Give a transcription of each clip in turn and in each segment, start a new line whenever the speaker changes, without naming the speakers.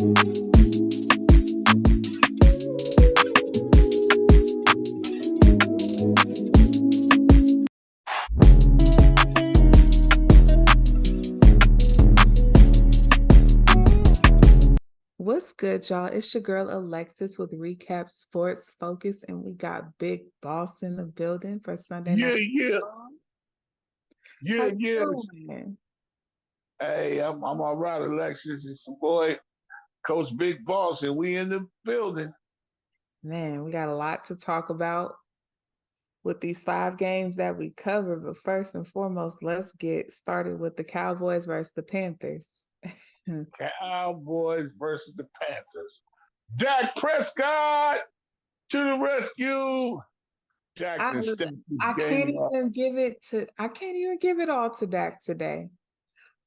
What's good, y'all? It's your girl Alexis with Recap Sports Focus, and we got Big Boss in the building for Sunday
Yeah,
Night
yeah,
Football. How
yeah, yeah.
you doing?
Hey, I'm all right, Alexis. It's your boy, Coach Big Boss, and we in the building.
Man, we got a lot to talk about with these 5 games that we cover. But first and foremost, let's get started with the Cowboys versus the Panthers.
Cowboys versus the Panthers. Dak Prescott to the rescue. Dak
I
done stepped this
I can't
game up.
even give it all to Dak today.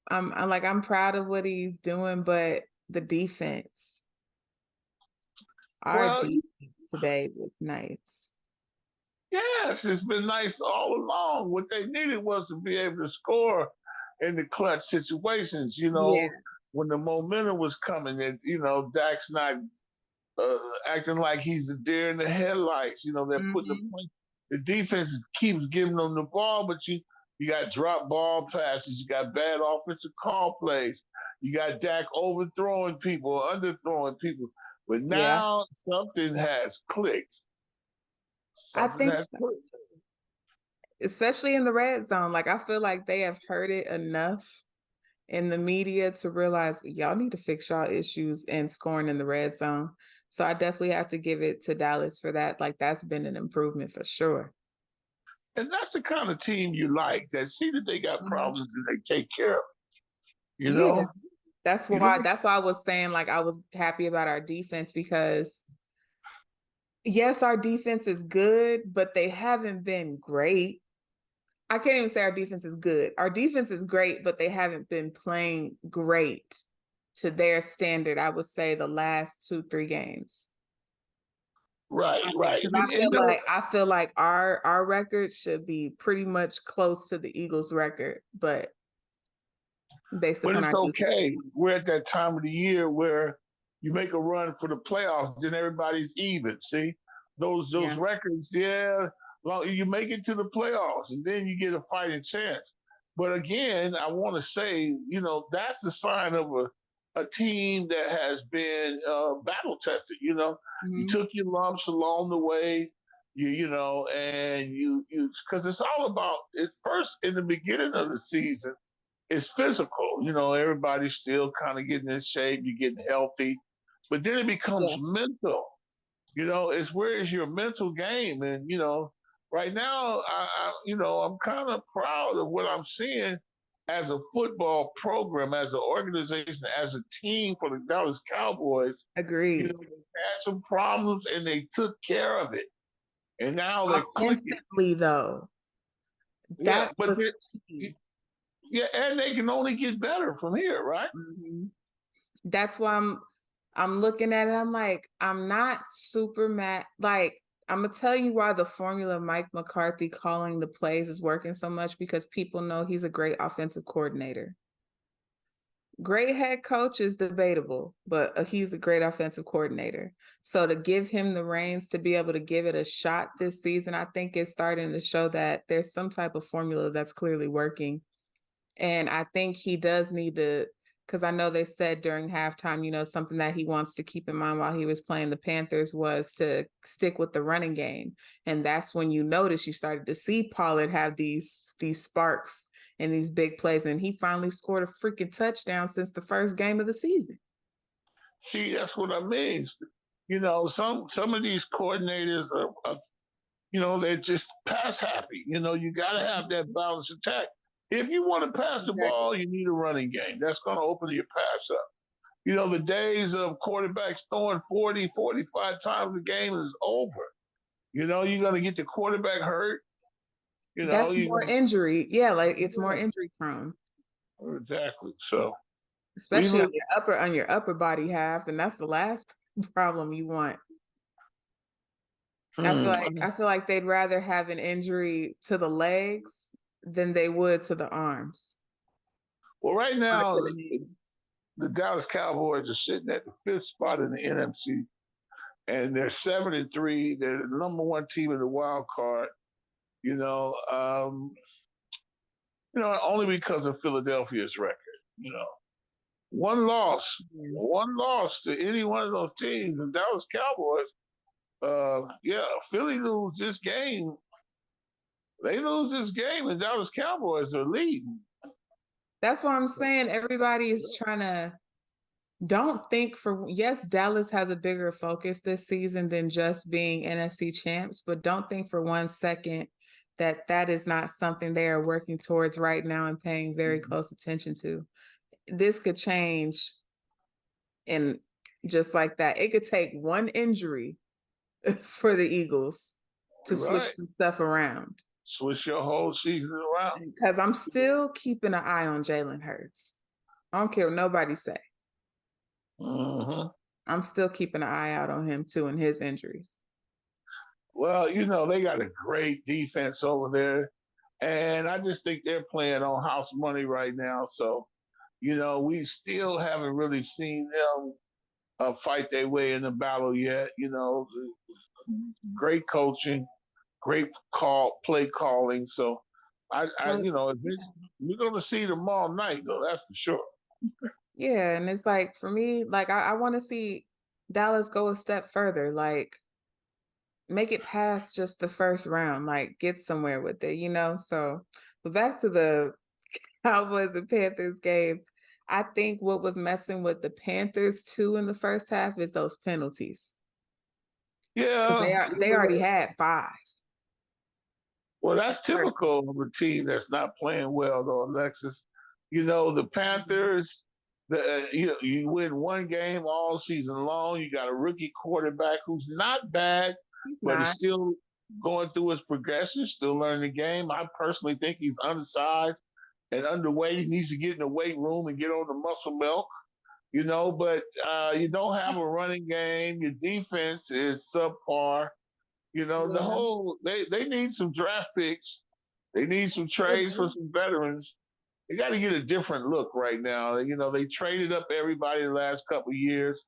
I'm proud of what he's doing, but the defense, our
Well,
defense today was nice.
yes, it's been nice all along. What they needed was to be able to score in the clutch situations,
Yeah.
when the momentum was coming. And, Dak's not acting like he's a deer in the headlights. They're putting the
Mhm.
point. The defense keeps giving them the ball, but you got drop ball passes, you got bad offensive call plays, you got Dak overthrowing people, underthrowing people. But
Yeah,
now something has clicked.
I
Something
think
has
so.
clicked.
Especially in the red zone. Like I feel like they have heard it enough in the media to realize y'all need to fix y'all issues in scoring in the red zone. So I definitely have to give it to Dallas for that. Like that's been an improvement for sure.
And that's the kind of team you like that see that they got
Mhm.
problems and they take care of it.
Yeah. That's
You know,
why I was saying like I was happy about our defense because yes, our defense is good, but they haven't been great. I can't even say our defense is good. Our defense is great, but they haven't been playing great to their standard. I would say the last 2-3 games.
right, right.
Because I feel like our record should be pretty much close to the Eagles' record, but based
But
upon
it's
our defense.
okay. We're at that time of the year where you make a run for the playoffs, then everybody's even. See, those
Yeah.
records, yeah. Well, you make it to the playoffs, and then you get a fighting chance. But again, I want to say, that's the sign of a team that has been battle tested. You
Mhm.
took your lumps along the way. And you because it's all about it's first in the beginning of the season it's physical. Everybody's still kind of getting in shape, you're getting healthy, but then it becomes
Yeah.
mental. It's where is your mental game, and right now, I'm kind of proud of what I'm seeing as a football program, as an organization, as a team for the Dallas Cowboys.
Agreed.
They had some problems and they took care of it, and now they're clicking.
Offensively, though,
Yeah,
that
but
was key.
yeah, and they can only get better from here, right?
Mhm. That's why I'm looking at it. I'm like, I'm not super mad. Like, I'm gonna tell you why the formula of Mike McCarthy calling the plays is working so much because people know he's a great offensive coordinator. Great head coach is debatable, but he's a great offensive coordinator. So to give him the reins to be able to give it a shot this season, I think it's starting to show that there's some type of formula that's clearly working. And I think he does need to, because I know they said during halftime, something that he wants to keep in mind while he was playing the Panthers was to stick with the running game. And that's when you notice you started to see Pollard have these sparks and these big plays. And he finally scored a freaking touchdown since the first game of the season.
See, that's what I mean. Some of these coordinators they're just pass happy. You got to have that balanced attack. If you want to pass the
Exactly.
ball, you need a running game. That's going to open your pass up. The days of quarterbacks throwing 40, 45 times a game is over. You're going to get the quarterback hurt.
That's
You're
more
going
injury. Yeah, like it's more
to,
injury prone,
yeah, exactly. So we
especially
look,
on your upper body half, and that's the last problem you want. I feel
hmm,
like I feel like they'd rather have an injury to the legs than they would to the arms
well, right
or
now,
to the knee.
the Dallas Cowboys are sitting at the 5th spot in the NFC, and they're 7-3. They're the number one team in the wild card. You know, only because of Philadelphia's record. You know, one loss,
Yeah.
one loss to any one of those teams, the Dallas Cowboys. Yeah, Philly lose this game. They lose this game, and Dallas Cowboys are leading.
That's what I'm saying. Everybody is trying to don't think for yes, Dallas has a bigger focus this season than just being NFC champs, but don't think for 1 second that that is not something they are working towards right now and paying very close attention to. This could change in just like that. It could take one injury for the Eagles to switch
Right.
some stuff around.
Switch your whole season around.
Because I'm still keeping an eye on Jalen Hurts. I don't care what nobody say.
Mm-hmm.
I'm still keeping an eye out on him too and his injuries.
Well, they got a great defense over there. And I just think they're playing on house money right now. So, we still haven't really seen them fight their way in the battle yet. Great coaching, great play calling. So, we're going to see them all night, though. That's for sure.
Yeah, and it's like for me, like I want to see Dallas go a step further, like make it past just the first round, like get somewhere with it. So, but back to the Cowboys and Panthers game. I think what was messing with the Panthers too in the first half is those penalties. Because
Yeah.
they already had 5.
Well, that's typical of a team that's not playing well, though, Alexis. The Panthers, you win one game all season long. You got a rookie quarterback who's not bad,
He's
but he's
not.
still going through his progression, still learning the game. I personally think he's undersized and underweight. He needs to get in the weight room and get on the muscle milk. But you don't have a running game. Your defense is subpar.
Yeah.
They need some draft picks. They need some trades for some veterans. They got to get a different look right now. They traded up everybody the last couple of years,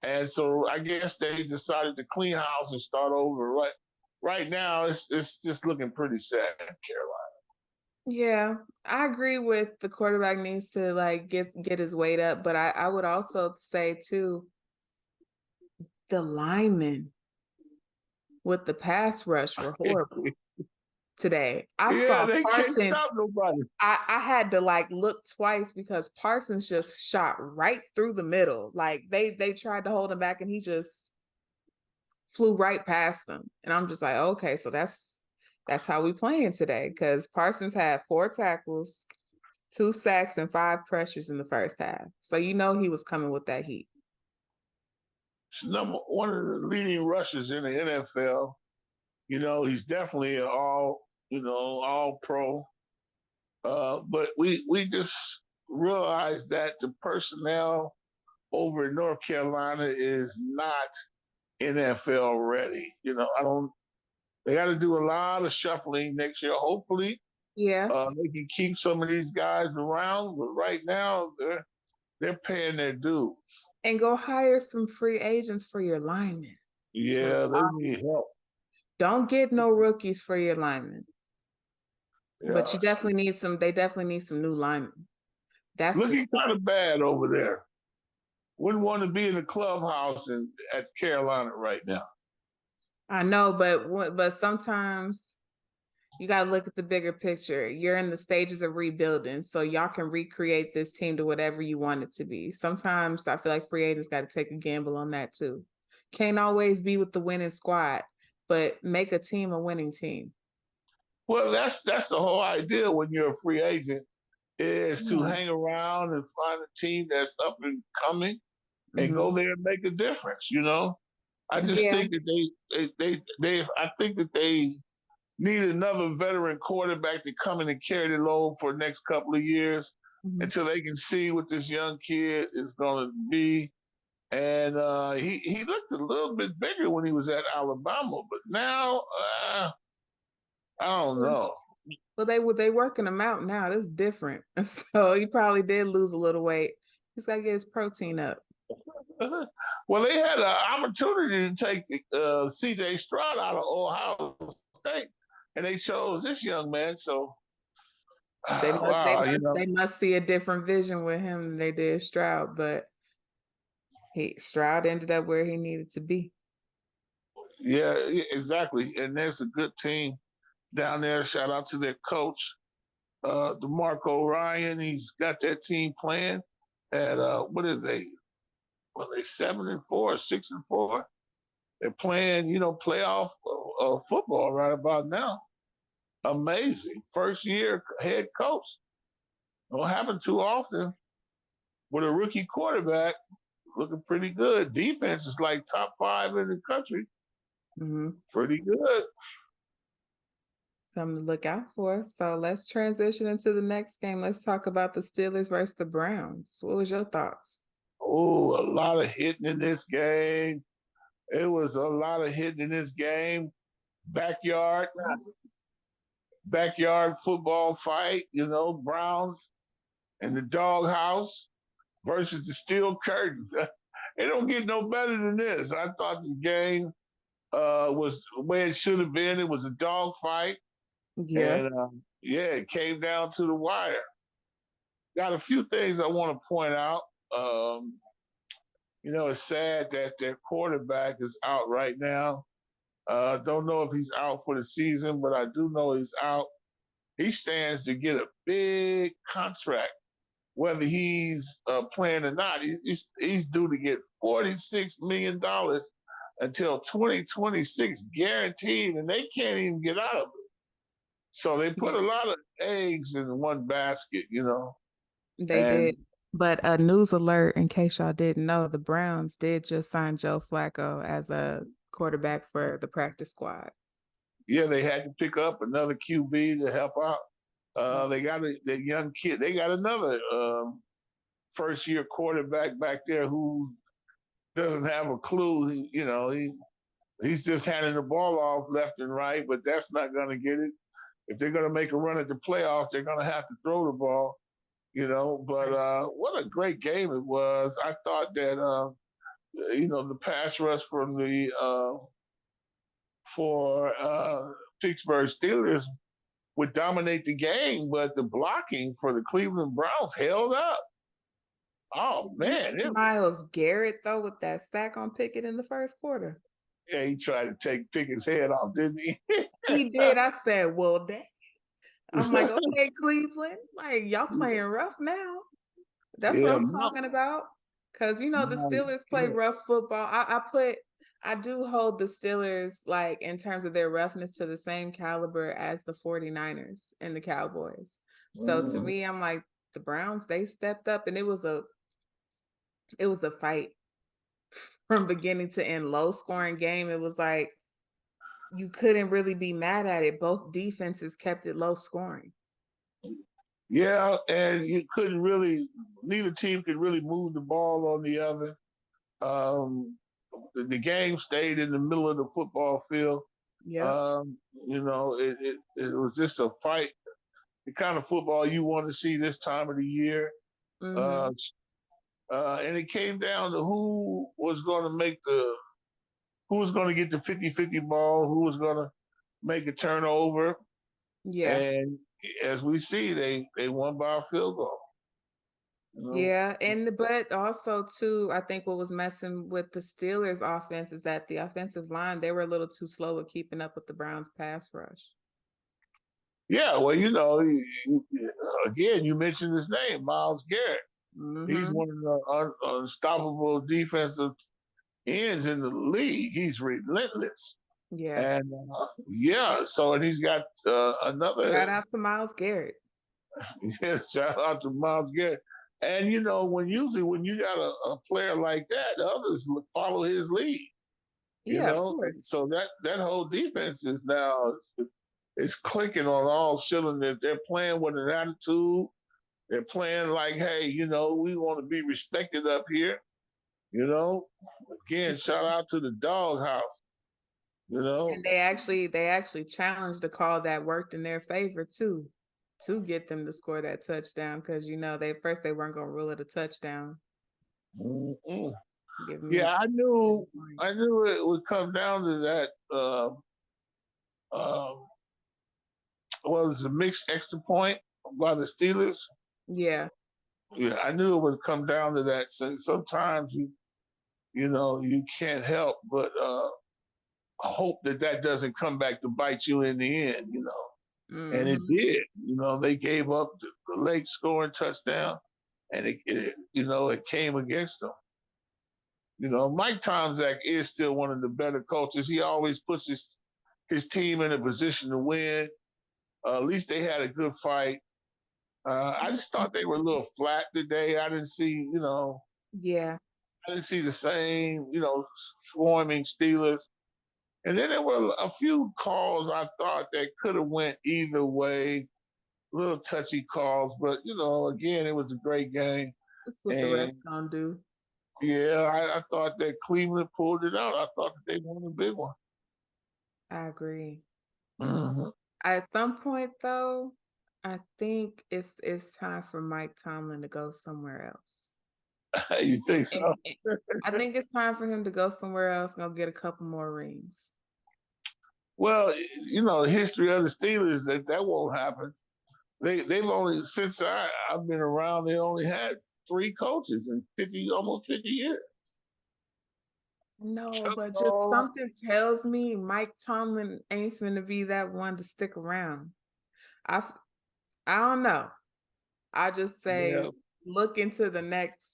and so I guess they decided to clean house and start over. Right now, it's just looking pretty sad in Carolina.
Yeah, I agree with the quarterback needs to like get his weight up, but I would also say too, the linemen with the pass rush were horrible today. I
Yeah,
saw
they can't
Parsons.
stop nobody.
I had to like look twice because Parsons just shot right through the middle. Like they tried to hold him back and he just flew right past them. And I'm just like, okay, so that's how we playing today. Because Parsons had 4 tackles, 2 sacks, and 5 pressures in the first half. So he was coming with that heat.
He's one of the leading rushers in the NFL. He's definitely all pro. But we just realized that the personnel over in North Carolina is not NFL ready. I don't. They got to do a lot of shuffling next year. Hopefully,
Yeah.
they can keep some of these guys around. But right now, they're paying their dues.
And go hire some free agents for your linemen.
Yeah, they need help.
Don't get no rookies for your linemen.
Yeah.
But you definitely need some. They definitely need some new linemen.
It's looking kind of bad over there. Wouldn't want to be in the clubhouse at Carolina right now.
I know, but sometimes you got to look at the bigger picture. You're in the stages of rebuilding, so y'all can recreate this team to whatever you want it to be. Sometimes I feel like free agents got to take a gamble on that too. Can't always be with the winning squad, but make a team a winning team.
Well, that's the whole idea when you're a free agent is to hang around and find a team that's up and coming and go there and make a difference. I just think that I think that they need another veteran quarterback to come in and carry the load for the next couple of years until they can see what this young kid is going to be. And he looked a little bit bigger when he was at Alabama, but now I don't know.
Well, they working him out now. That's different. So he probably did lose a little weight. He's got to get his protein up.
Well, they had an opportunity to take C.J. Stroud out of Ohio State, and they chose this young man. So, wow,
They must see a different vision with him than they did Stroud, but Stroud ended up where he needed to be.
Yeah, exactly. And there's a good team down there. Shout out to their coach, DeMarco Ryan. He's got that team playing at what are they? Well, they 7-4, 6-4. They're playing, playoff football right about now. Amazing. First year head coach. Don't happen too often with a rookie quarterback looking pretty good. Defense is like top 5 in the country.
Mm-hmm.
Pretty good.
Something to look out for. So let's transition into the next game. Let's talk about the Steelers versus the Browns. What was your thoughts?
Oh, a lot of hitting in this game. It was a lot of hitting in this game. Backyard football fight, Browns and the doghouse versus the steel curtain. It don't get no better than this. I thought the game was the way it should have been. It was a dog fight.
Yeah.
And it came down to the wire. Got a few things I want to point out. It's sad that their quarterback is out right now. Don't know if he's out for the season, but I do know he's out. He stands to get a big contract, whether he's playing or not. He's due to get $46 million until 2026 guaranteed, and they can't even get out of it. So they put a lot of eggs in one basket,
They did. But a news alert, in case y'all didn't know, the Browns did just sign Joe Flacco as a quarterback for the practice squad.
Yeah, they had to pick up another QB to help out. They got that young kid. They got another first-year quarterback back there who doesn't have a clue. He's just handing the ball off left and right, but that's not going to get it. If they're going to make a run at the playoffs, they're going to have to throw the ball. But what a great game it was. I thought that the pass rush from the Pittsburgh Steelers would dominate the game, but the blocking for the Cleveland Browns held up. Oh man,
Myles Garrett though with that sack on Pickett in the first quarter.
Yeah, he tried to take Pickett's head off, didn't he?
He did. I said, well, dang. I'm like, okay, Cleveland, like y'all playing rough now. That's what I'm talking about. Because the Steelers play rough football. I do hold the Steelers, like, in terms of their roughness, to the same caliber as the 49ers and the Cowboys. So to me, I'm like, the Browns, they stepped up, and it was a fight from beginning to end, low scoring game. It was like you couldn't really be mad at it. Both defenses kept it low scoring.
Yeah, and you couldn't really, neither team could really move the ball on the other. The game stayed in the middle of the football field.
Yeah.
It was just a fight, the kind of football you want to see this time of the year.
Mm-hmm.
And it came down to who was going to get the 50-50 ball, who was going to make a turnover.
Yeah.
And as we see, they won by a field goal.
Yeah, but also too, I think what was messing with the Steelers' offense is that the offensive line, they were a little too slow at keeping up with the Browns' pass rush.
Yeah, well, again, you mentioned his name, Myles Garrett. Mm-hmm. He's one of the unstoppable defensive ends in the league. He's relentless.
Yeah.
And and he's got another.
Shout out to Myles Garrett.
Yes, shout out to Myles Garrett. And when you got a player like that, the others follow his lead.
Yeah, of course.
So that whole defense is now it's clicking on all cylinders. They're playing with an attitude. They're playing like, hey, we want to be respected up here. Again, shout out to the doghouse.
And they actually challenged the call that worked in their favor too, to get them to score that touchdown, because they weren't going to rule it a touchdown.
Mm-mm.
Give me
Yeah,
7
I
points.
knew it would come down to that. Um, what was a mixed extra point by the Steelers?
Yeah.
Yeah, I knew it would come down to that. So sometimes you can't help but hope that that doesn't come back to bite you in the end. And it
Hmm.
did. They gave up the late scoring touchdown, and it came against them. Mike Tomczak is still one of the better coaches. He always puts his team in a position to win. At least they had a good fight. I just thought they were a little flat today.
Yeah.
I didn't see the same, swarming Steelers. And then there were a few calls I thought that could have went either way, little touchy calls. But again, it was a great game.
That's what the
And
refs gonna do.
yeah, I thought that Cleveland pulled it out. I thought that they won a big one.
I agree.
Hmm.
At some point though, I think it's time for Mike Tomlin to go somewhere else.
You think
And
so?
I think it's time for him to go somewhere else and go get a couple more rings.
Well, the history of the Steelers that won't happen. They've only since I've been around. They only had three coaches in almost 50 years.
No,
Chuck
but just
Noll.
something tells me Mike Tomlin ain't finna be that one to stick around. I f- I don't know. I just say
Yeah,
look into the next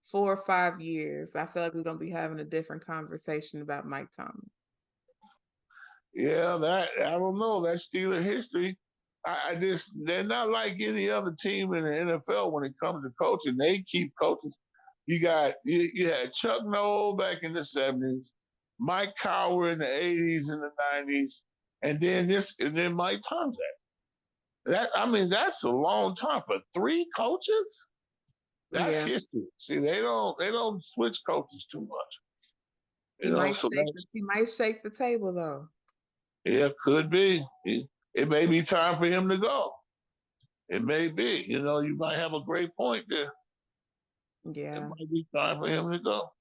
4 or 5 years. I feel like we're gonna be having a different conversation about Mike Tomlin.
yeah. That I don't know. That Steeler history. I just they're not like any other team in the NFL when it comes to coaching. They keep coaches. You had Chuck Noll back in the '70s, Mike Cowher in the '80s and the '90s, and then Mike Tomczak. That's a long time for three coaches. That's
Yeah,
history. See, they don't switch coaches too much. So that's
he might shake the table though.
yeah, could be. It may be time for him to go. It may be. You might have a great point there. It
Yeah.
might be time for him to go.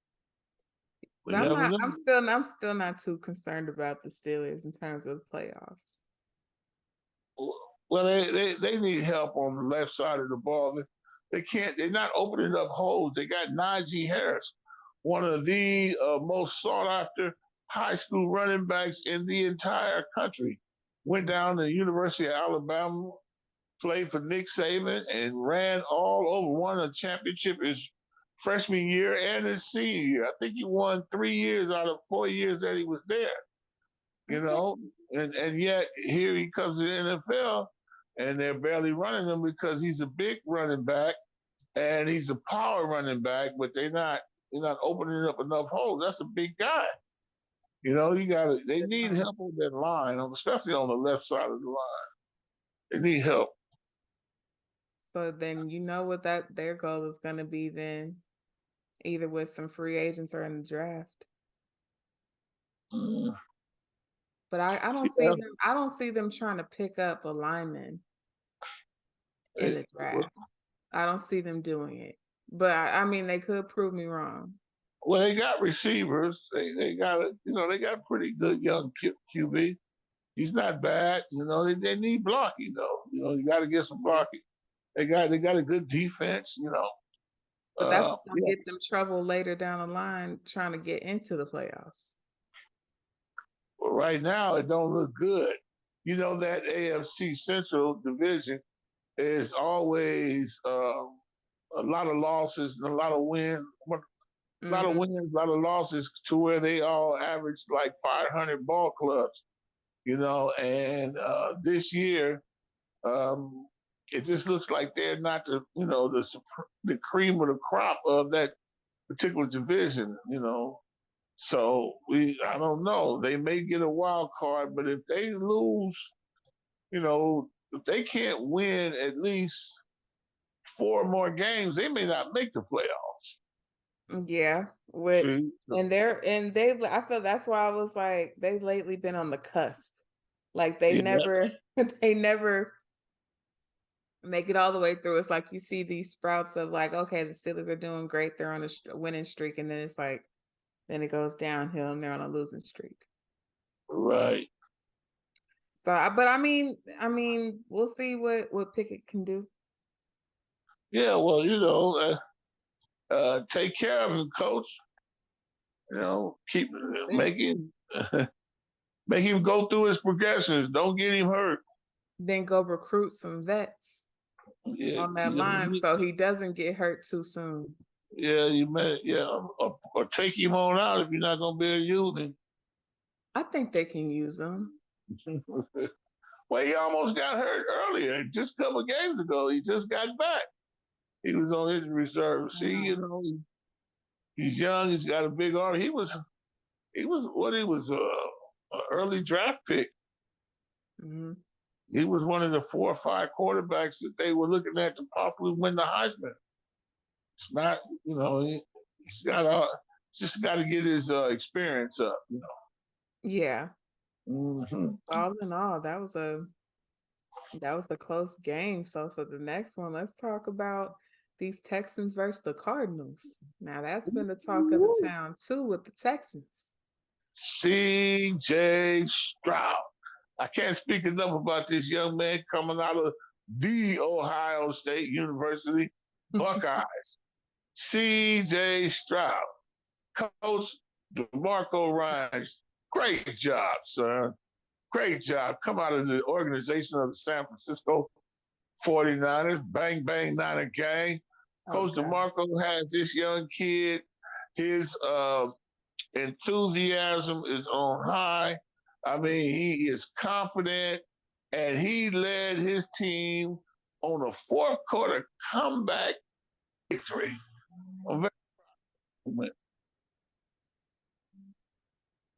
We
But
never know.
I'm still not too concerned about the Steelers in terms of playoffs.
Well, they need help on the left side of the ball. They can't. They're not opening up holes. They got Najee Harris, one of the most sought after high school running backs in the entire country. Went down to the University of Alabama, played for Nick Saban, and ran all over. Won a championship his freshman year and his senior year. I think he won 3 years out of 4 years that he was there. you
Okay.
know, and yet here he comes to the NFL and they're barely running him because he's a big running back and he's a power running back, but they're not opening up enough holes. That's a big guy. They need help on that line, especially on the left side of the line. They need help.
So then you know what that their goal is gonna be then, either with some free agents or in the draft.
Mm,
But
yeah,
I don't see them trying to pick up a lineman in
they,
the draft. I don't see them doing it. But I mean they could prove me wrong.
well, they got receivers. They got pretty good young QB. He's not bad. They need blocking though. You got to get some blocking. They got a good defense.
But that's what's gonna
Yeah.
get them trouble later down the line trying to get into the playoffs.
But right now, it don't look good. That AFC Central division is always a lot of losses and a lot of wins. A lot of
Hmm.
wins, a lot of losses to where they all average like 500 ball clubs. And this year, um, it just looks like they're not the cream of the crop of that particular division. So I don't know. They may get a wild card, but if they lose, if they can't win at least four more games, they may not make the playoffs.
Yeah, which
See,
and they I feel that's why I was like they've lately been on the cusp. Like they
yeah,
never they never make it all the way through. It's like you see these sprouts of like, okay, the Steelers are doing great. They're on a winning streak. And then it's like, then it goes downhill and they're on a losing streak.
Right.
So, but I mean, we'll see what Pickett can do.
Yeah. Well, take care of him, coach. Keep making make him go through his progressions. Don't get him hurt.
Then go recruit some vets on that line so he doesn't get hurt too soon.
Yeah, you may. Yeah, or take him on out if you're not gonna be able to use him.
I think they can use him.
Well, he almost got hurt earlier, just a couple of games ago. He just got back. He was on injury reserve. See, he's young. He's got a big arm. He was an early draft pick.
Mm-hmm.
He was one of the 4 or 5 quarterbacks that they were looking at to possibly win the Heisman. It's not, he's just got to get his experience up.
Yeah.
Mm-hmm.
All in all, that was a close game. So for the next one, let's talk about these Texans versus the Cardinals. Now that's been the talk of the town too with the Texans.
C.J. Stroud. I can't speak enough about this young man coming out of the Ohio State University Buckeyes. C.J. Stroud. Coach DeMarco Ryans. Great job, son. Great job. Come out of the organization of the San Francisco 49ers. Bang, bang, Niner gang. Coach DeMarco has this young kid. His enthusiasm is on high. I mean, he is confident, and he led his team on a fourth quarter comeback victory.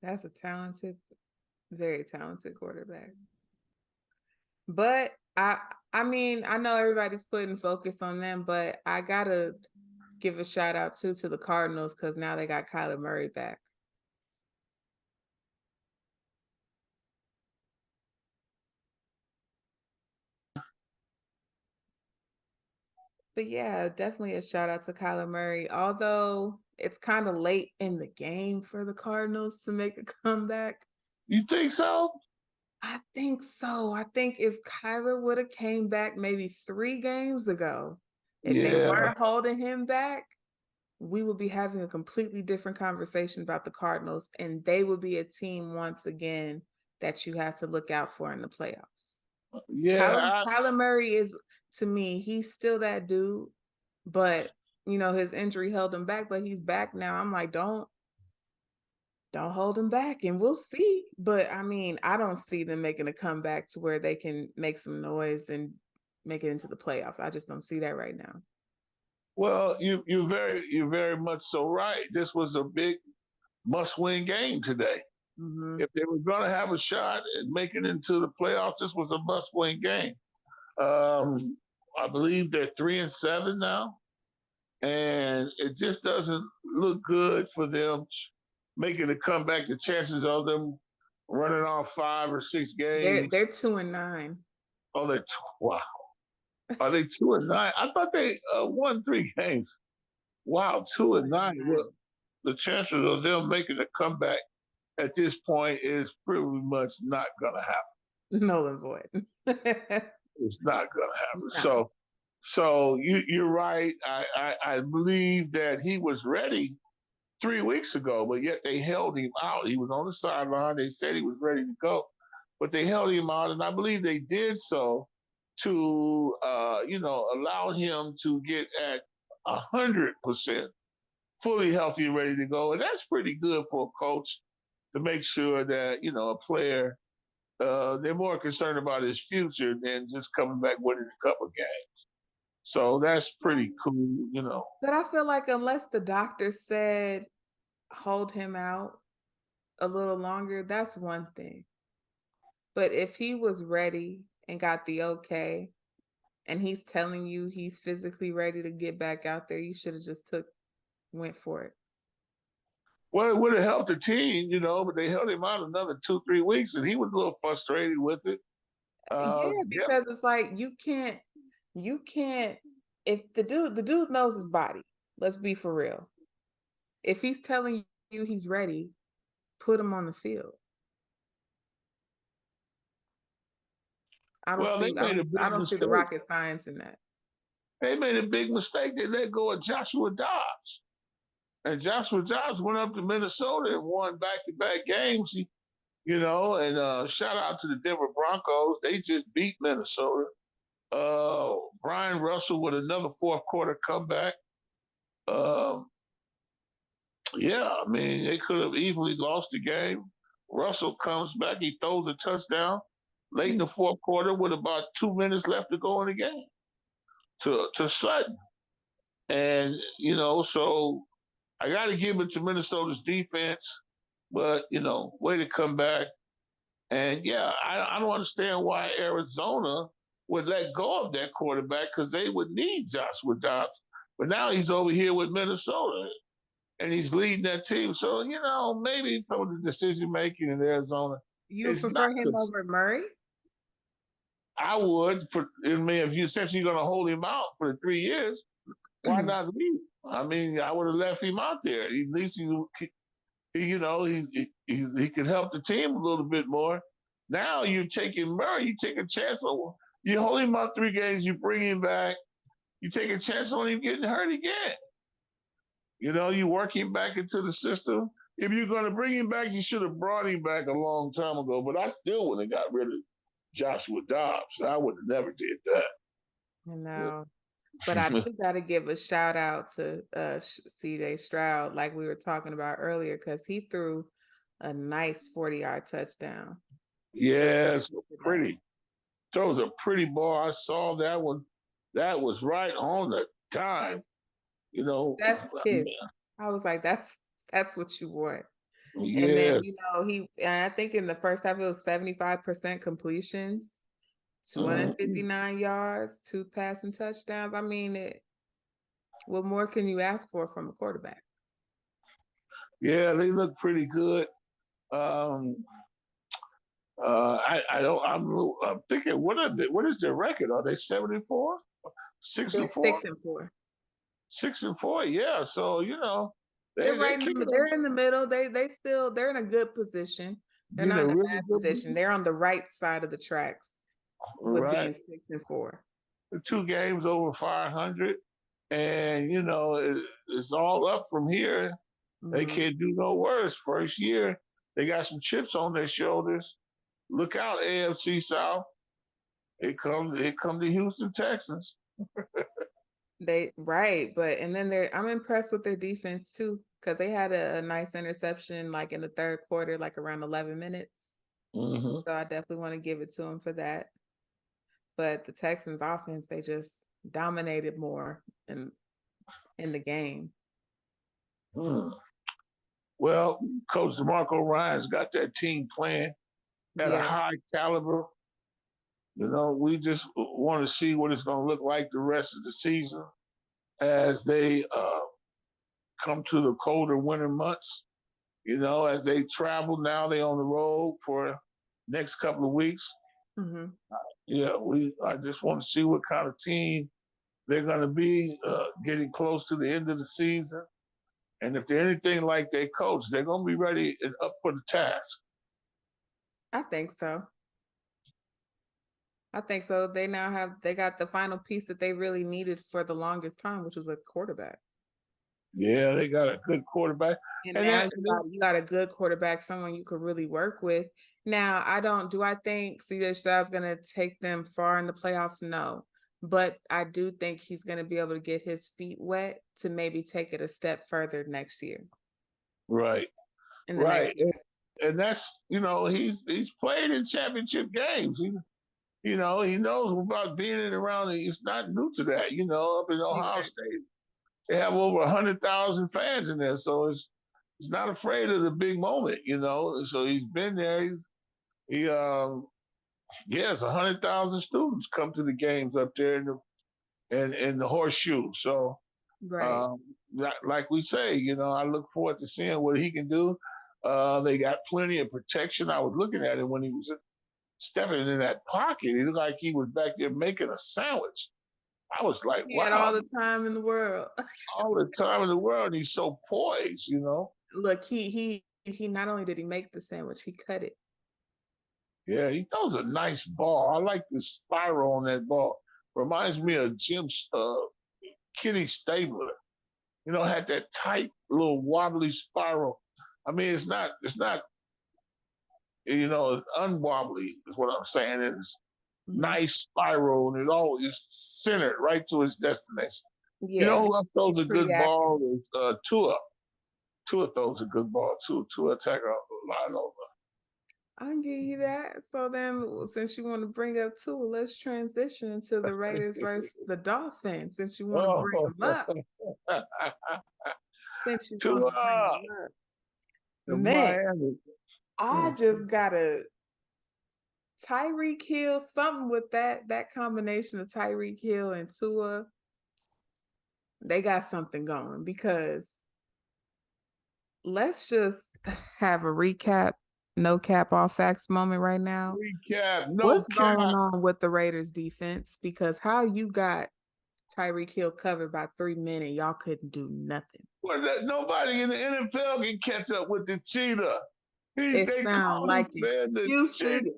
That's a very talented quarterback. But I mean, I know everybody's putting focus on them, but I gotta give a shout out to the Cardinals because now they got Kyler Murray back. But yeah, definitely a shout out to Kyler Murray. Although it's kind of late in the game for the Cardinals to make a comeback.
You think so?
I think so. I think if Kyler would have came back maybe 3 games ago, if they weren't holding him back, we would be having a completely different conversation about the Cardinals, and they would be a team once again that you have to look out for in the playoffs.
Yeah.
Kyler Murray is, to me, he's still that dude, but his injury held him back, but he's back now. I'm like, don't hold him back, and we'll see. But I mean, I don't see them making a comeback to where they can make some noise and make it into the playoffs. I just don't see that right now.
Well, you're very much so right. This was a big must-win game today.
Mm-hmm.
If they were going to have a shot at making it into the playoffs, this was a must-win game. I believe they're 3-7 now, and it just doesn't look good for them making a comeback. The chances of them running off 5 or 6 games.
They're 2-9.
Oh, wow. Are they 2-9? I thought they won 3 games. Wow, 2-9. Well, the chances of them making a comeback at this point is pretty much not going to happen.
Null and void.
It's not going to happen. No. So you're right. I believe that he was ready 3 weeks ago, but yet they held him out. He was on the sideline. They said he was ready to go, but they held him out, and I believe they did so to allow him to get at 100% fully healthy and ready to go. And that's pretty good for a coach to make sure that, a player, they're more concerned about his future than just coming back winning a couple games. So that's pretty cool,
But I feel like unless the doctor said hold him out a little longer, that's one thing. But if he was ready and got the okay, and he's telling you he's physically ready to get back out there, you should have just went for it.
Well, it would have helped the team, but they held him out another 2-3 weeks, and he was a little frustrated with it.
Because it's like you You can't. If the dude knows his body. Let's be for real. If he's telling you he's ready, put him on the field. I don't
Well,
see.
they
I
made
don't.
a
I
big
don't see the
mistake.
rocket science in that.
They made a big mistake. They let go of Joshua Dobbs. And Joshua Dobbs went up to Minnesota and won back-to-back games. And shout out to the Denver Broncos. They just beat Minnesota. Brian Russell with another fourth quarter comeback. Um, yeah, I mean, they could have easily lost the game. Russell comes back, he throws a touchdown late in the fourth quarter with about 2 minutes left to go in the game to Sutton. And, so I got to give it to Minnesota's defense, but, way to come back. And yeah, I don't understand why Arizona would let go of that quarterback because they would need Joshua Dobbs. But now he's over here with Minnesota and he's leading that team. So, maybe some of the decision making in Arizona
You
is not
prefer him
because
over Murray?
I would if you essentially going to hold him out for the 3 years, why not leave? I mean, I would have left him out there. At least he could help the team a little bit more. Now you're taking Murray, you take a chance on you hold him out 3 games, you bring him back, you take a chance on him getting hurt again. You work him back into the system. If you're going to bring him back, you should have brought him back a long time ago. But I still wouldn't have got rid of Joshua Dobbs. I would have never did that.
No. But I do got to give a shout out to CJ Stroud, like we were talking about earlier, because he threw a nice 40-yard touchdown.
Yes, pretty. Throws a pretty ball. I saw that one. That was right on the time.
That's kiss. I was like, that's what you want. And
Yeah.
then and I think in the first half it was 75% completions, 259 yards, 2 passing touchdowns. I mean, what more can you ask for from a quarterback?
Yeah, they look pretty good. I'm thinking, what is their record? Are they 74? 6-4?
6-4.
6-4, yeah. So,
They're
they
right
kicking
they're in the middle. They're in a good position. They're
in
not
a
in a
really
bad
good
position. They're on the right side of the tracks with
right.
being 6-4.
The 2 games over 500. And, it's all up from here. They can't do no worse. First year, they got some chips on their shoulders. Look out, AFC South. It come the Houston Texans.
But and then I'm impressed with their defense too, because they had a nice interception like in the third quarter, like around 11 minutes.
Mm-hmm.
So I definitely want to give it to them for that. But the Texans offense, they just dominated more in the game.
Well, Coach DeMarco Ryan's got that team playing at a high caliber. We just want to see what it's going to look like the rest of the season as they come to the colder winter months. As they travel now, they're on the road for next couple of weeks.
Mm-hmm.
Yeah, I just want to see what kind of team they're going to be getting close to the end of the season. And if they're anything like their coach, they're going to be ready and up for the task.
I think so. They got the final piece that they really needed for the longest time, which was a quarterback.
Yeah, they got a good quarterback.
And now you got a good quarterback, someone you could really work with. Now, I think CJ Stroud's going to take them far in the playoffs? No. But I do think he's going to be able to get his feet wet to maybe take it a step further next year.
Right. Right. And that's, he's played in championship games. He knows about being in around. It's not new to that, up in Ohio State. They have over 100,000 fans in there. So it's not afraid of the big moment, So he's been there. Yes, 100,000 students come to the games up there in the horseshoe. So, like we say, I look forward to seeing what he can do. They got plenty of protection. I was looking at it when he was stepping in that pocket. He looked like he was back there making a sandwich. I was like,
He had all
wow,
the time in the world.
all the time in the world. He's so poised, you know.
Look, he not only did he make the sandwich, he cut it.
Yeah, he throws a nice ball. I like the spiral on that ball. Reminds me of Jim's Kenny Stabler. You know, had that tight little wobbly spiral. I mean, it's not, unwobbly is what I'm saying. It's
Mhm.
nice spiral and it always centered right to its destination. You know
Yeah,
who else throws
he's
a
pretty
good
accurate.
ball is Tua. Tua throws a good ball too. Tua take a line over.
I can give you that. So then, since you want to bring up Tua, let's transition to the Raiders versus the Dolphins. Since you want to bring
Oh,
them up, since you want to bring
Tua
them up,
in
man,
Miami.
I just gotta Tyreek Hill something with that combination of Tyreek Hill and Tua. They got something going because let's just have a recap, no cap, all facts moment right now.
Recap, no
What's
cap.
going on with the Raiders defense? Because how you got Tyreek Hill covered by 3 men and y'all couldn't do nothing.
Well, nobody in the NFL can catch up with the cheetah.
It
They
sounds
call him,
like
man, the
excuses
cheetah.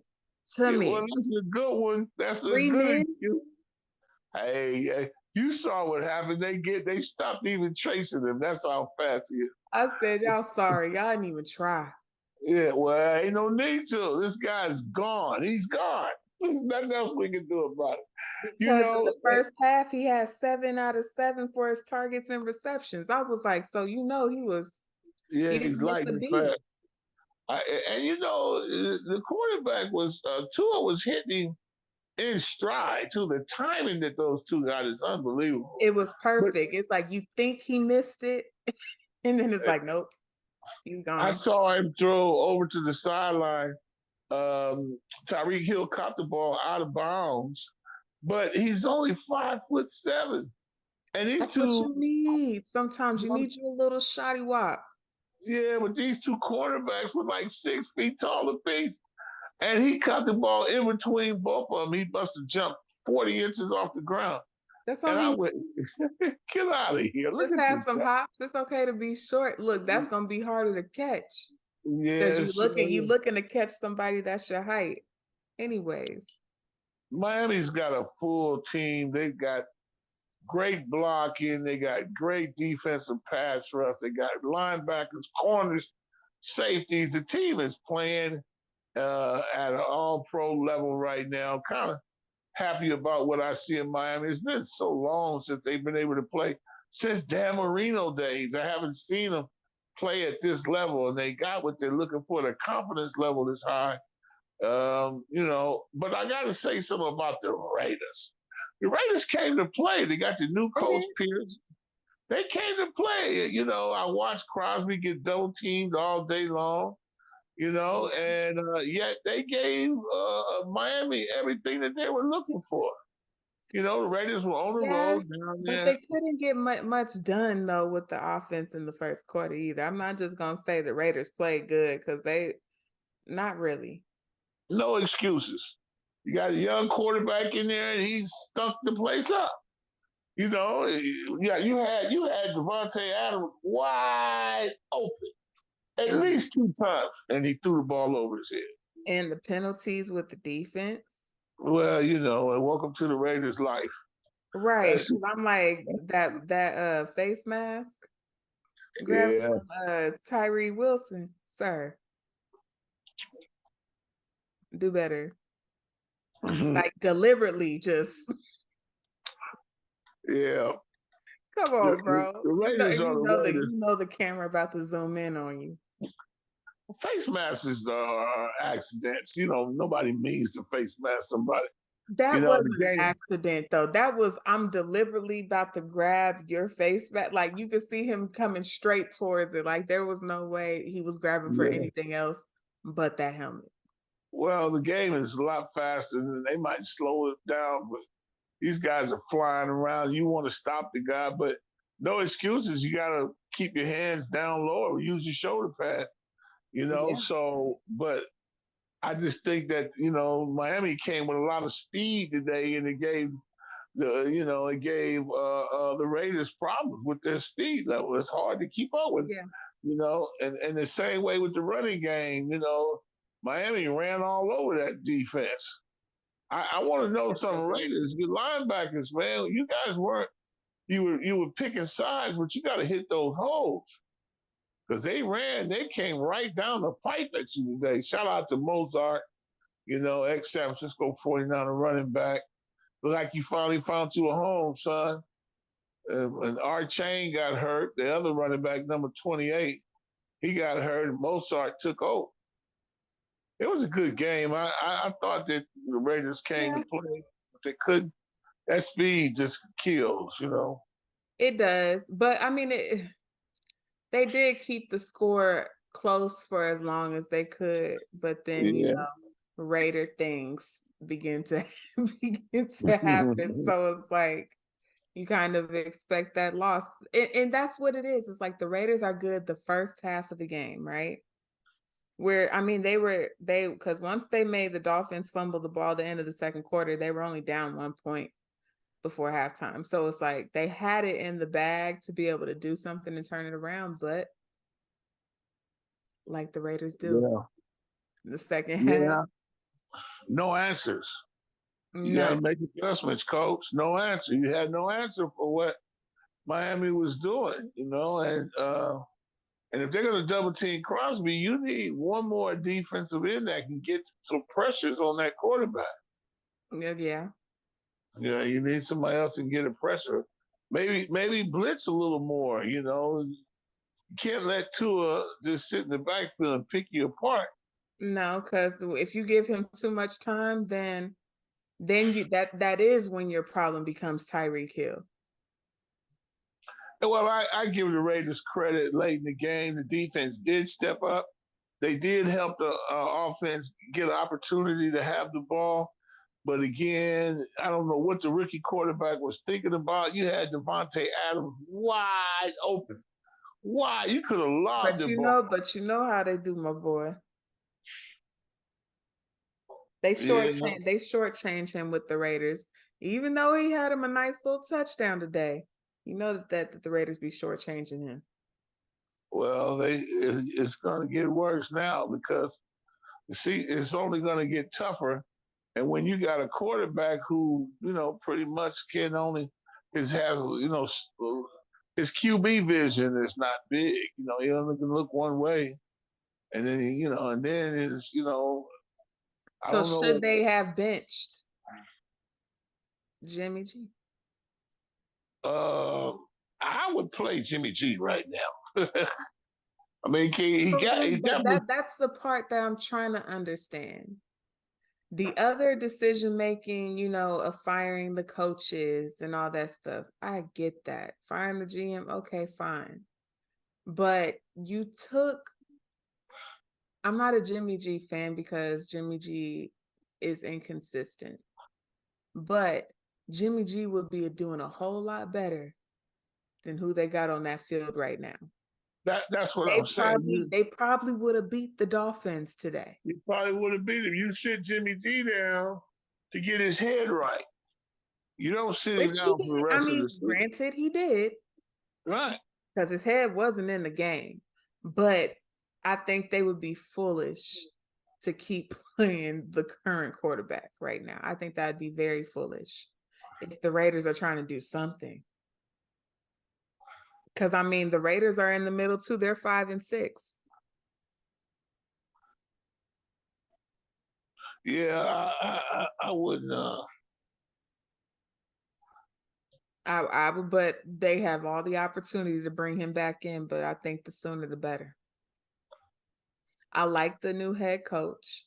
to
Yeah, well,
me.
that's a good one. That's a
3 men?
good excuse. Hey, you saw what happened. They stopped even tracing him. That's how fast he is.
I said, y'all sorry. Y'all didn't even try.
Yeah, well, ain't no need to. This guy's gone. He's gone. There's nothing else we can do about it. You
Because in
know,
the first half, he had 7 out of 7 for his targets and receptions. I was like, so he
yeah, he's
didn't miss a
lightning
beat.
fast. And the quarterback was Tua was hitting in stride too. The timing that those two got is unbelievable.
It was
But
perfect. It's like you think he missed it, and then it's like, nope, he's
I
gone.
saw him throw over to the sideline. Tyreek Hill caught the ball out of bounds, but he's only 5'7", and these
That's what
two,
you need. Sometimes you need you a little shoddy wop.
yeah, but these two cornerbacks were like 6 feet tall apiece, and he caught the ball in between both of them. He must have jumped 40 inches off the ground,
That's all
and I
he
went, "Get out of here! Look
just
at
has
this
some
guy."
hops. It's okay to be short. Look, that's gonna be harder to catch because
Yeah,
you
sure.
looking to catch somebody that's your height. Anyways,
Miami's got a full team. They've got great blocking. They got great defensive pass rush. They got linebackers, corners, safeties. The team is playing at an all-pro level right now. Kind of happy about what I see in Miami. It's been so long since they've been able to play. Since Dan Marino days, I haven't seen them play at this level, and they got what they're looking for. Their confidence level is high. But I got to say something about the Raiders. The Raiders came to play. They got the new
they
coach
did.
Pierce. They came to play. I watched Crosby get double teamed all day long. And yet they gave Miami everything that they were looking for. The Raiders were on the
Yes,
road down
but
there.
they couldn't get much done though with the offense in the first quarter either. I'm not just gonna say the Raiders played good because they not really.
No excuses. You got a young quarterback in there, and he stunk the place up. You had Devontae Adams wide open at
And
least 2 times, and he threw the ball over his head.
and the penalties with the defense.
Well, and welcome to the Raiders' life.
Right.
That's
'Cause I'm like that face mask grab
yeah,
from Tyree Wilson, sir. Do better. Like deliberately just
yeah.
come
The,
on,
the,
bro.
the Raiders are the Raiders.
You know the camera about to zoom in on you.
Face masks are accidents. Nobody means to face mask somebody.
That
The
wasn't an
game.
accident though. That was I'm deliberately about to grab your face back. Like you could see him coming straight towards it. Like there was no way he was grabbing for
Yeah.
anything else but that helmet.
Well, the game is a lot faster, and they might slow it down, but these guys are flying around. You want to stop the guy, but no excuses. You got to keep your hands down low or use your shoulder pad,
Yeah.
So, but I just think that, Miami came with a lot of speed today, and it gave it gave the Raiders problems with their speed level. It's hard to keep up with,
Yeah.
and the same way with the running game. Miami ran all over that defense. I want to know
Yes, they
some
did.
Raiders, your linebackers, man. You guys weren't you were picking sides, but you got to hit those holes because they came right down the pipe at you today. Shout out to Mozart, ex San Francisco 49er running back. Look like you finally found you a home, son. And our chain got hurt. The other running back, number 28, he got hurt. And Mozart took over. It was a good game. I thought that the Raiders came to
Yeah,
play, but they couldn't. That speed just kills.
it does. But I mean, they did keep the score close for as long as they could. But then,
Yeah.
Raider things begin to begin to happen. So it's like you kind of expect that loss. And that's what it is. It's like the Raiders are good the first half of the game, right? Where I mean because once they made the Dolphins fumble the ball at the end of the second quarter, they were only down 1 point before halftime. So it's like they had it in the bag to be able to do something and turn it around, but like the Raiders do
Yeah.
in the second half,
Yeah. No answers. You got to
none.
make adjustments, coach. No answer. You had no answer for what Miami was doing, and if they're going to double team Crosby, you need one more defensive end that can get some pressures on that quarterback.
Yeah.
Yeah, you need somebody else to get a pressure. Maybe blitz a little more. You can't let Tua just sit in the backfield and pick you apart.
No, because if you give him too much time, then you that is when your problem becomes Tyreek Hill.
Well, I give the Raiders credit late in the game. The defense did step up. They did help the offense get an opportunity to have the ball. But again, I don't know what the rookie quarterback was thinking about. You had Devontae Adams wide open. Why? You could have lobbed
But
the
you
ball.
know, but you know how they do, my boy.
Yeah.
They shortchange him with the Raiders, even though he had him a nice little touchdown today. You know that the Raiders be shortchanging him.
Well, it's going to get worse now because see, it's only going to get tougher. And when you got a quarterback who pretty much can only has his QB vision is not big. He only can look one way, and then and then I
So
don't know
should
what.
they have benched Jimmy G?
Uh, I would play Jimmy G right now. I mean, he got me.
That's the part that I'm trying to understand. The other decision making, of firing the coaches and all that stuff, I get that. Firing the GM, okay, fine. But I'm not a Jimmy G fan because Jimmy G is inconsistent. But Jimmy G would be doing a whole lot better than who they got on that field right now.
That's what I'm saying.
They probably would have beat the Dolphins today.
You probably would have beat him. You sit Jimmy G down to get his head right. You don't sit him
Which he
down for the
did. I
rest of
mean,
the season.
granted, he did.
Right.
Because his head wasn't in the game. But I think they would be foolish to keep playing the current quarterback right now. I think that'd be very foolish if the Raiders are trying to do something. Because I mean, the Raiders are in the middle too. They're 5-6.
Yeah, I wouldn't.
I would, but they have all the opportunity to bring him back in. But I think the sooner the better. I like the new head coach.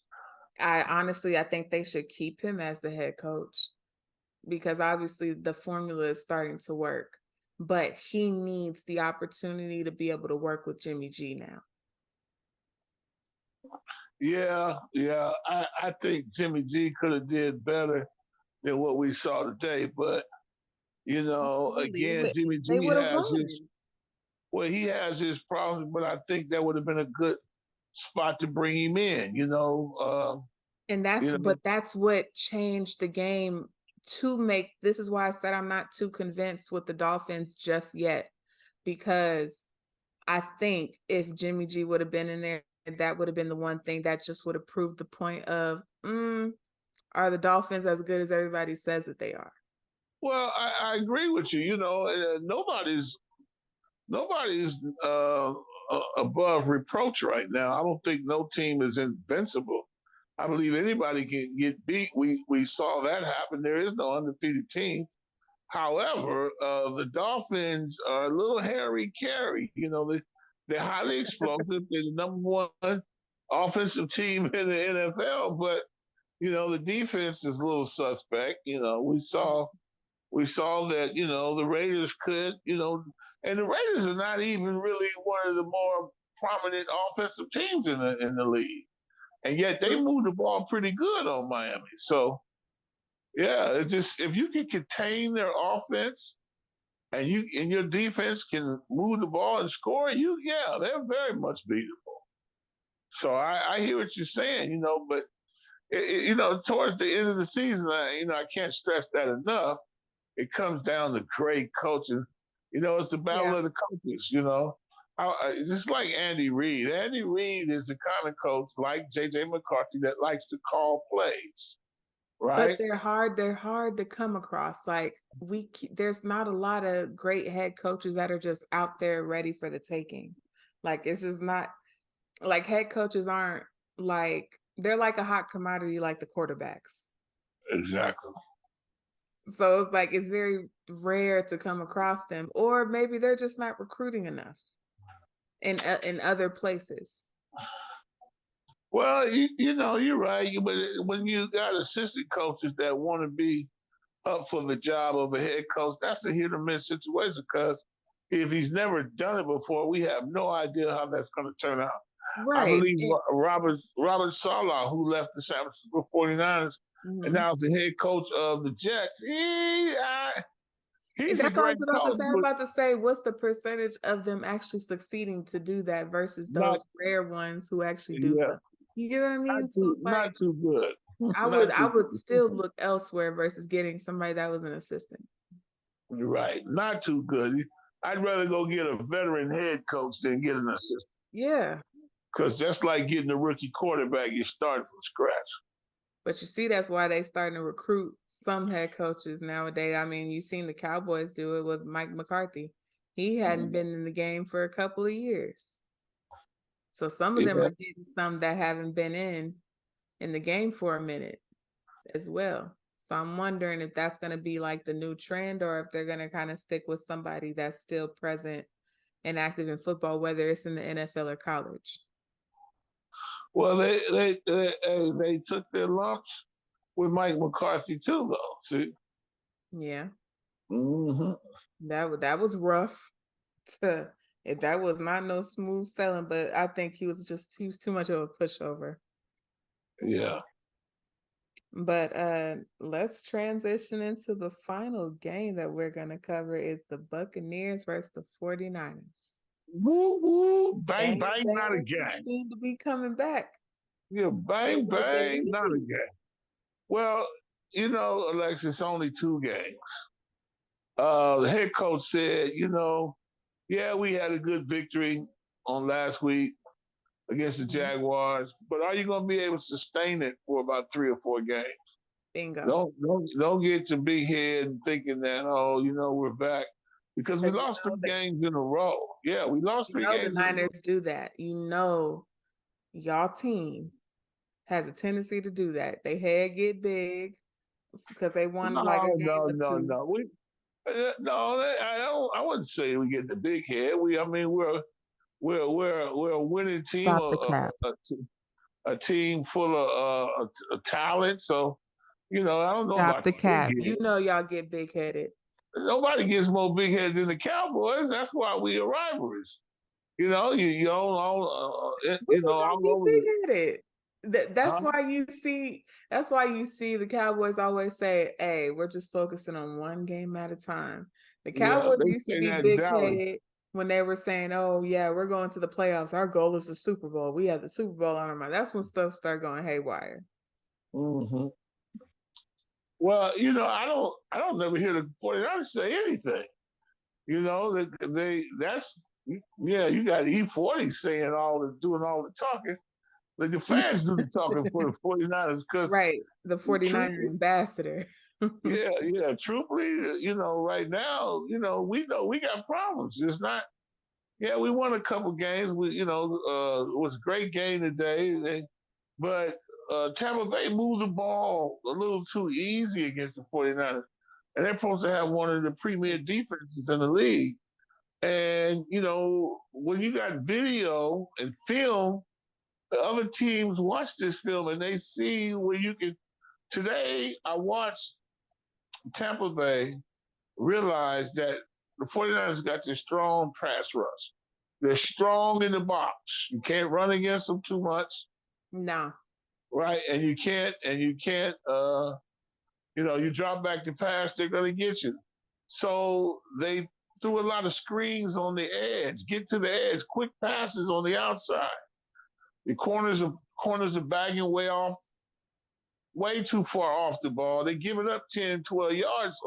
I think they should keep him as the head coach because obviously the formula is starting to work. But he needs the opportunity to be able to work with Jimmy G now.
Yeah. I think Jimmy G could have did better than what we saw today. But
Absolutely.
again, Jimmy
They
G
would have
has
won.
he has his problems. But I think that would have been a good spot to bring him in.
And that's what changed the game this is why I said I'm not too convinced with the Dolphins just yet, because I think if Jimmy G would have been in there, that would have been the one thing that just would have proved the point of, are the Dolphins as good as everybody says that they are?
Well, I agree with you. Nobody's above reproach right now. I don't think no team is invincible. I believe anybody can get beat. We saw that happen. There is no undefeated team. However, the Dolphins are a little hairy carry. They're highly explosive. They're the number one offensive team in the NFL, but the defense is a little suspect. We saw that the Raiders could, and the Raiders are not even really one of the more prominent offensive teams in the league, and yet they move the ball pretty good on Miami. So yeah, it's just if you can contain their offense and your defense can move the ball and score, they're very much beatable. So I hear what you're saying, but towards the end of the season, I can't stress that enough. It comes down to great coaching. It's the battle of the coaches. Just like Andy Reid. Andy Reid is the kind of coach like JJ McCarthy that likes to call plays, right?
But they're hard to come across. Like there's not a lot of great head coaches that are just out there ready for the taking. Like it's just not like head coaches aren't like they're like a hot commodity like the quarterbacks.
Exactly.
So it's like it's very rare to come across them, or maybe they're just not recruiting enough in other places.
Well, you're right. But when you got assistant coaches that want to be up for the job of a head coach, that's a hit or miss situation. Because if he's never done it before, we have no idea how that's going to turn out.
Right.
I believe Robert Saleh, who left the San Francisco 49ers and now is the head coach of the Jets, he's a great coach.
I'm about to say, what's the percentage of them actually succeeding to do that versus those rare ones who actually do stuff? You get what I mean?
Not too good.
I would still look elsewhere versus getting somebody that was an assistant.
Right. Not too good. I'd rather go get a veteran head coach than get an assistant.
Yeah.
Because that's like getting a rookie quarterback. You're starting from scratch.
But you see, that's why they starting to recruit some head coaches nowadays. I mean, you've seen the Cowboys do it with Mike McCarthy. He hadn't been in the game for a couple of years. So some of them are getting some that haven't been in the game for a minute as well. So I'm wondering if that's going to be like the new trend, or if they're going to kind of stick with somebody that's still present and active in football, whether it's in the NFL or college.
Well, they took their lumps with Mike McCarthy too, though. See?
Yeah.
Mm-hmm.
That was rough. That was not no smooth sailing, but I think he was too much of a pushover.
Yeah.
But let's transition into the final game that we're going to cover is the Buccaneers versus the 49ers.
Woo, woo, bang, bang, not again.
Seem to be coming back.
Yeah, bang, bang, not again. Well, Alexis, only 2 games. The head coach said, we had a good victory on last week against the Jaguars, but are you going to be able to sustain it for about 3 or 4 games?
Bingo.
Don't get your big head and thinking that, we're back. Because we lost 3 games in a row. Yeah, we lost 3 games.
The Niners do that. Y'all team has a tendency to do that. They head get big because they won like a game or 2.
No, I wouldn't say we get the big head. We're a winning team. A team full of talent. So, I don't know about the cap.
Y'all get big headed.
Nobody gets more big headed than the Cowboys. That's why we are rivalries. You don't all over.
Big headed. That's why you see the Cowboys always say, "Hey, we're just focusing on one game at a time." The Cowboys used to be big headed when they were saying, "Oh yeah, we're going to the playoffs. Our goal is the Super Bowl. We have the Super Bowl on our mind." That's when stuff started going haywire.
Mm-hmm. Well, I don't never hear the 49ers say anything. You got E40 doing all the talking. Like the fans do the talking for the 49ers because
Right. The 49er
truthfully,
ambassador.
truthfully, right now, we know we got problems. It's not, yeah, we won a couple games. It was a great game today. But Tampa Bay moved the ball a little too easy against the 49ers. And they're supposed to have one of the premier
Yes.
defenses in the league. And, when you got video and film, the other teams watch this film and they see where you can. Today, I watched Tampa Bay realize that the 49ers got this strong pass rush. They're strong in the box. You can't run against them too much,
No.
right? You drop back the pass, they're going to get you. So they threw a lot of screens on the edge, get to the edge, quick passes on the outside. The corners are bagging way too far off the ball. They give it up 10, 12 yards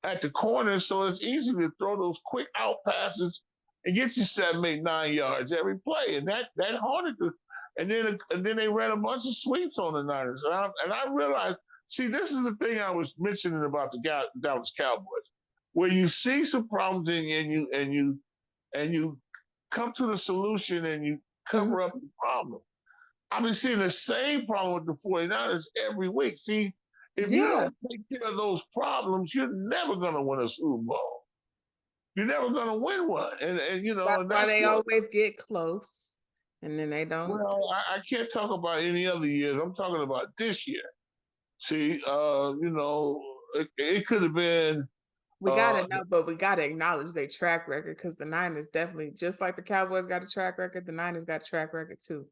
at the corner, so it's easy to throw those quick out passes and get you 7, 8, 9 yards every play. And that haunted the. And then they ran a bunch of sweeps on the Niners. And I realized, see, this is the thing I was mentioning about the Dallas Cowboys, where you see some problems and you come to the solution and you cover up the problem. I've been seeing the same problem with the 49ers every week. See, if you don't take care of those problems, you're never going to win a Super Bowl. You're never going to win one. And
That's why they always get close. And then they don't.
Well, I can't talk about any other years. I'm talking about this year. See, it could have been.
We gotta know, but we gotta acknowledge their track record because the Niners definitely, just like the Cowboys got a track record, the Niners got a track record too.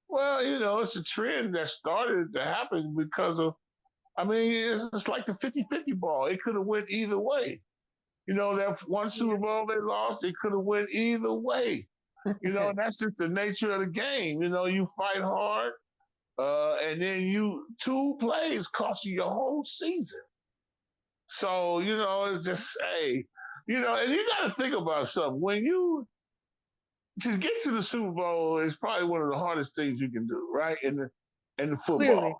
Well, it's a trend that started to happen because of. I mean, it's like the 50-50 ball. It could have went either way. That one Super Bowl they lost, it could have went either way. And that's just the nature of the game. You fight hard, and then two plays cost you your whole season. So, it's just, hey, and you got to think about something. To get to the Super Bowl is probably one of the hardest things you can do, right? In the football.
Clearly,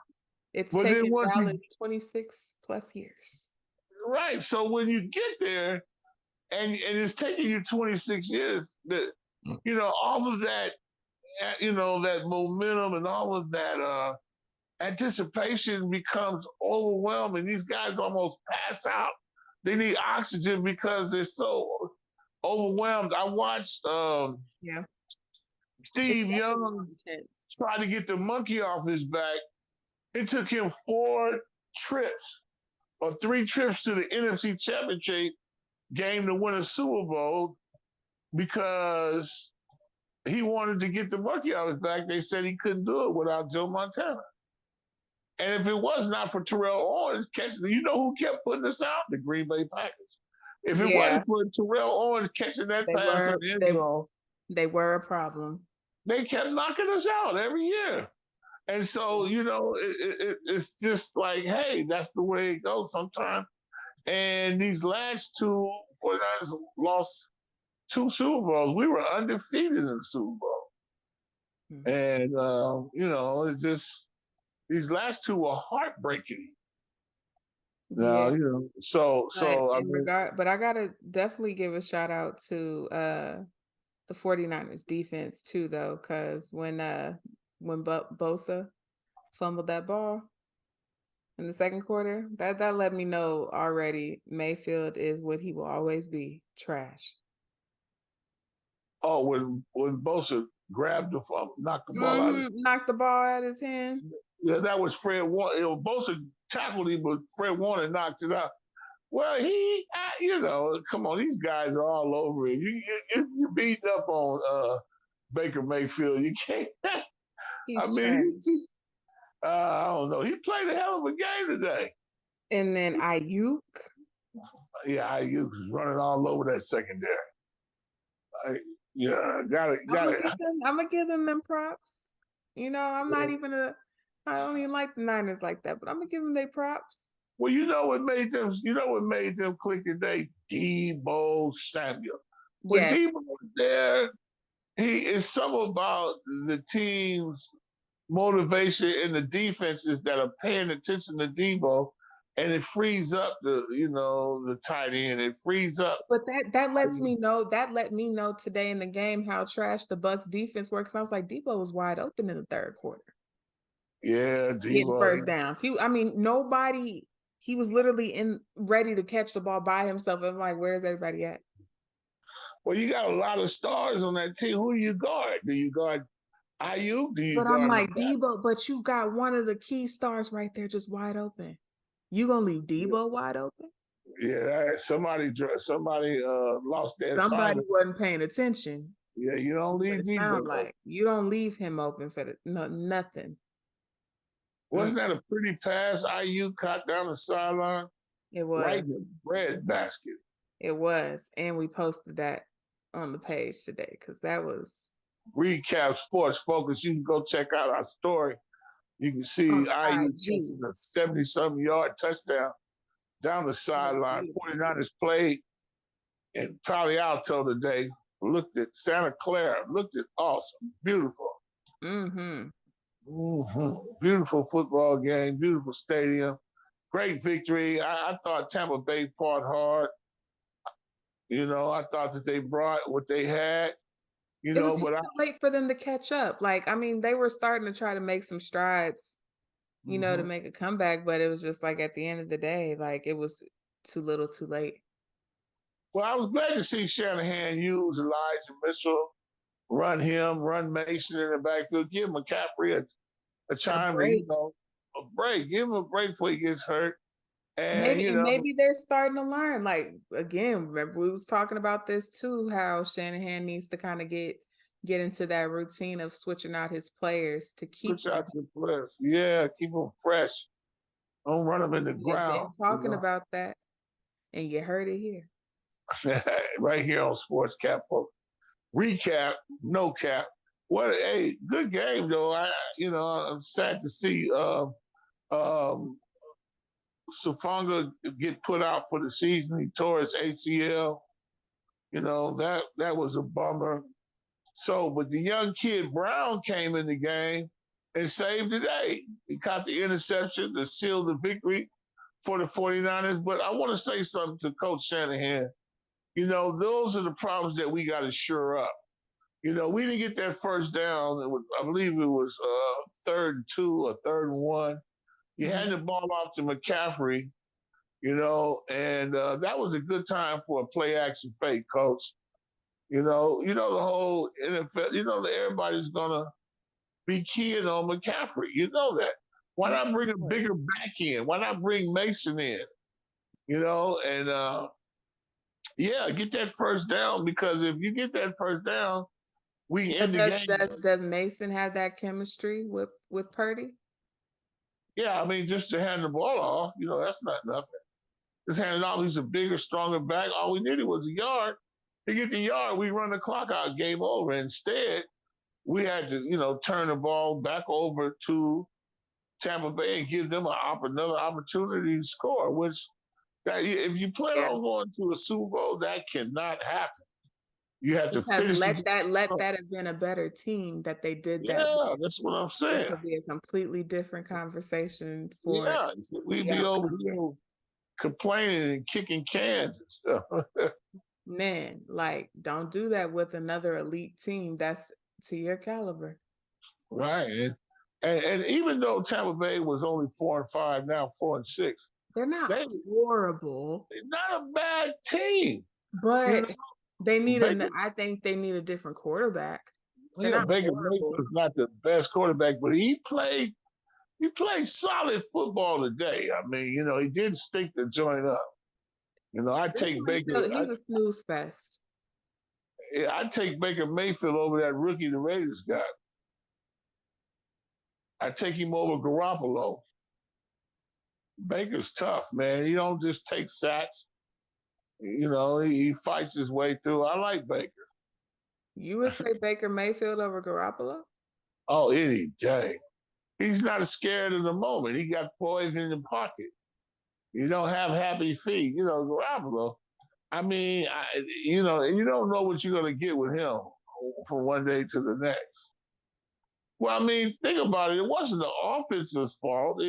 it's
but
taken Dallas 26 plus years.
Right. So when you get there and it's taking you 26 years, all of that, that momentum and all of that anticipation becomes overwhelming. These guys almost pass out. They need oxygen because they're so overwhelmed. I watched Steve Young try to get the monkey off his back. It took him 3 trips to the NFC Championship game to win a Super Bowl because he wanted to get the monkey off his back. They said he couldn't do it without Joe Montana. And if it was not for Terrell Owens catching, who kept putting this out? The Green Bay Packers. If it wasn't for Terrell Owens catching that pass in the end zone,
they were a problem.
They kept knocking us out every year. And so, it's just like, hey, that's the way it goes sometimes. And these last 2 49ers lost 2 Super Bowls. We were undefeated in the Super Bowl. Mm-hmm. And, it's just, these last 2 were heartbreaking.
Yeah.
But
I gotta definitely give a shout out to the 49ers defense too, though, because when Bosa fumbled that ball in the second quarter, that let me know already Mayfield is what he will always be, trash.
Oh, when Bosa grabbed knocked the ball out.
Knocked the ball out of his hand.
Yeah, that was Fred Warner. Bosa tackled him, but Fred Warner knocked it out. Well, come on, these guys are all over it. You beating up on Baker Mayfield. You can't. I don't know. He played a hell of a game today.
And then Ayuk.
Yeah, Ayuk was running all over that secondary. Got it.
I'm gonna give them props. I'm not even I don't even like the Niners like that, but I'm gonna give them their props.
Well, you know what made them click today? Debo Samuel. When
Yes,
Debo was there, he is something about the team's motivation and the defenses that are paying attention to Debo, and it frees up the tight end. It frees up.
but that lets me know that let me know today in the game how trash the Bucks defense works. I was like, Debo was wide open in the third quarter,
Yeah,
getting
Debo.
first downs. I mean, nobody. He was literally in ready to catch the ball by himself. I'm like, where's everybody at?
Well, you got a lot of stars on that team. Who do you guard? Do you guard Ayuk? Do you
But I'm
guard
like,
McCaffrey?
Debo, but you got one of the key stars right there just wide open. You gonna leave Debo wide open?
Yeah, somebody lost their
Somebody
assignment.
wasn't paying attention.
Yeah, you don't
Is what
leave
it
Debo.
sounds like. You don't leave him open for nothing. Mm,
Wasn't that a pretty pass Ayuk caught down the sideline?
it
Right
was.
in the bread basket.
It was. And we posted that on the page today because that was
Recap Sports Focus. You can go check out our story. You can see
on
Ayuk
IG.
catching a 70-something yard touchdown down the sideline. 49ers played in Palo Alto today. Looked at Santa Clara. Looked at awesome. Beautiful.
Mm-hmm.
Beautiful football game. Beautiful stadium. Great victory. I thought Tampa Bay fought hard. I thought that they brought what they had.
It was just
But
too late for them to catch up. Like, I mean, they were starting to try to make some strides, to
mhm.
make a comeback, but it was just like at the end of the day, like it was too little too late.
Well, I was glad to see Shanahan use Elijah Mitchell, run Mason in the backfield, give McCaffrey a
A
time to,
break.
a break. Give him a break before he gets hurt. And,
Maybe they're starting to learn. Like again, remember we was talking about this too, how Shanahan needs to kind of get into that routine of switching out his players to keep
push
them.
out some players. Yeah, keep them fresh. Don't run them in the
We've been
ground,
talking about that, and you heard it here.
right here on Sports Cap. Recap, no cap. What a good game though. I'm sad to see um, Sufanga get put out for the season. He tore his ACL. That was a bummer. So, but the young kid Brown came in the game and saved the day. He caught the interception to seal the victory for the 49ers. But I want to say something to Coach Shanahan. Those are the problems that we got to shore up. We didn't get that first down. I believe it was 3rd and 2 or 3rd and 1. You
Mm-hmm.
hand the ball off to McCaffrey, and that was a good time for a play action fake, coach. The whole NFL, that everybody's gonna be keying on McCaffrey. You know that. Why not bring a bigger back in? Why not bring Mason in? And yeah, get that first down, because if you get that first down, we
But
end the game.
does Mason have that chemistry with Purdy?
Yeah, I mean, just to hand the ball off, that's not nothing. Just hand it off. He's a bigger, stronger back. All we needed was a yard. To get the yard, we run the clock out, game over. Instead, we had to, turn the ball back over to Tampa Bay and give them another opportunity to score, which if you plan
Yeah.
on going to a Super Bowl, that cannot happen. You have to
Because
finish the
let
game.
that have been a better team that they did that with.
Yeah, that's what I'm
This
saying.
will be a completely different conversation for
Yeah, we'd
the
be over
outcome.
here complaining and kicking cans and stuff.
Man, like don't do that with another elite team that's to your caliber.
Right. And even though Tampa Bay was only 4-5, now 4-6,
They're not
they're
horrible,
not a bad team. You know,
but they need
Baker,
I think they need a different quarterback. They're
yeah,
not
Baker
horrible.
Mayfield's not the best quarterback, but he played solid football today. I mean, he did stink the joint up. I take Baker.
He's a snooze fest.
I take Baker Mayfield over that rookie the Raiders got. I take him over Garoppolo. Baker's tough, man. He don't just take sacks. He fights his way through. I like Baker.
You would say Baker Mayfield over Garoppolo?
Oh, any day. He's not scared of the moment. He got poison in the pocket. You don't have happy feet. Garoppolo. I mean, you don't know what you're going to get with him from one day to the next. Well, I mean, think about it. It wasn't the offense's fault.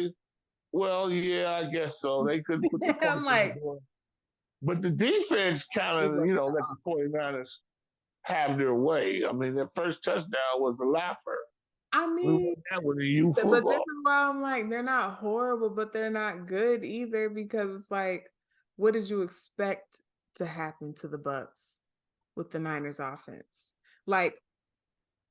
Well, yeah, I guess so. They couldn't put the
I'm
points on the
like,
board. But the defense kind
it
of,
wasn't
let the 49ers have their way. I mean, their first touchdown was a laugher.
I
We
mean,
won that with a U
but this
football.
is why I'm like, they're not horrible, but they're not good either, because it's like, what did you expect to happen to the Bucks with the Niners offense? Like,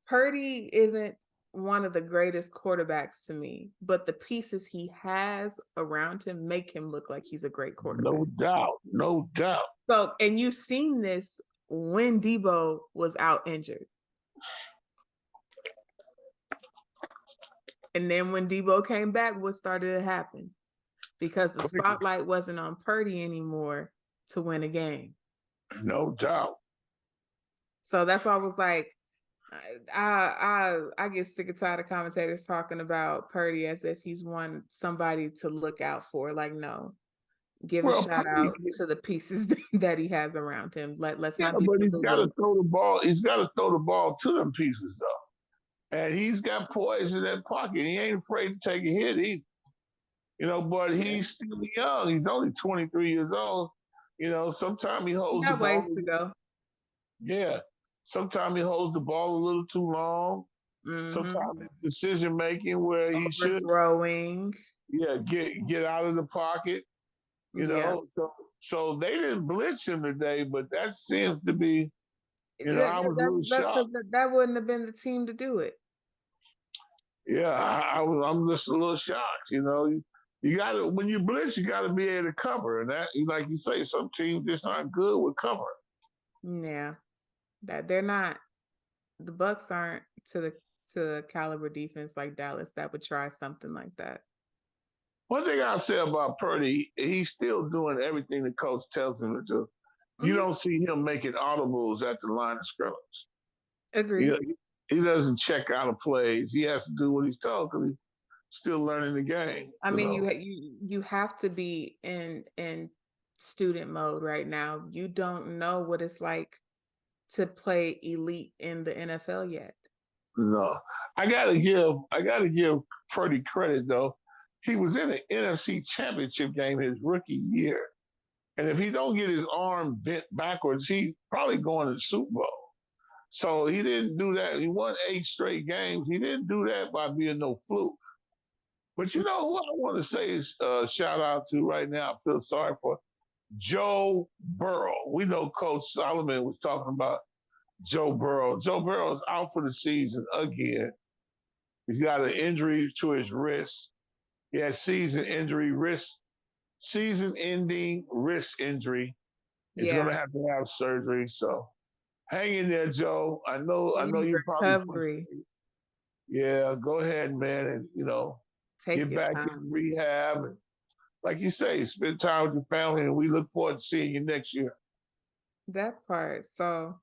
Purdy isn't one of the greatest quarterbacks to me, but the pieces he has around him make him look like he's a great quarterback.
No doubt. No doubt.
So, and you've seen this when Debo was out injured. And then when Debo came back, what started to happen? Because the spotlight wasn't on Purdy anymore to win a game.
No doubt.
So that's why I was like, I get sick and tired of commentators talking about Purdy as if he's somebody to look out for. Like, no, give a shout out to the pieces that he has around him. Let's not be.
But he's got to throw the ball. He's got to throw the ball to them pieces though, and he's got poise in that pocket. He ain't afraid to take a hit either. But he's still young. He's only 23 years old. Sometimes he holds the ball.
Ways to go.
Yeah. Sometimes he holds the ball a little too long. Mm-hmm. Sometimes it's decision making where he should
throwing.
Yeah, get out of the pocket. So they didn't blitz him today, but that seems to be. I was a little shocked.
That wouldn't have been the team to do it.
Yeah, I'm just a little shocked. You got to, when you blitz, you got to be able to cover, and that, like you say, some teams just aren't good with covering.
Yeah, that they're not. The Bucks aren't to the caliber defense like Dallas that would try something like that.
One thing I'll say about Purdy, he's still doing everything the coach tells him to do. Mm-hmm. You don't see him making audibles at the line of scrimmage.
Agree.
He doesn't check out of plays. He has to do what he's told because he's still learning the game.
I mean, you have to be in student mode right now. You don't know what it's like to play elite in the NFL yet.
No, I gotta give Purdy credit though. He was in an NFC Championship game his rookie year, and if he don't get his arm bent backwards, he's probably going to the Super Bowl. So he didn't do that. He won 8 straight games. He didn't do that by being no fluke. But who I want to say is shout out to right now, I feel sorry for Joe Burrow. We know Coach Solomon was talking about Joe Burrow. Joe Burrow is out for the season again. He's got an injury to his wrist. He has season-ending wrist injury. He's going to have surgery. So hang in there, Joe. I know you probably. Yeah, go ahead, man, and get back in rehab. And like you say, spend time with your family, and we look forward to seeing you next year.
That part. So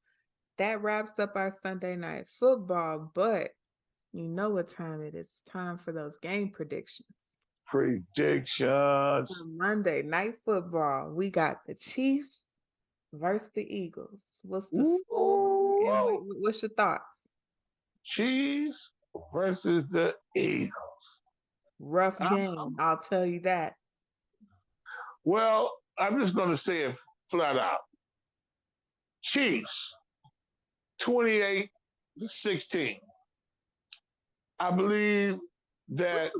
that wraps up our Sunday night football, but you know what time it is. It's time for those game predictions.
On
Monday night football, we got the Chiefs versus the Eagles. What's the score? What's your thoughts?
Chiefs versus the Eagles.
Rough game, I'll tell you that.
Well, I'm just going to say it flat out. Chiefs, 28-16. I believe that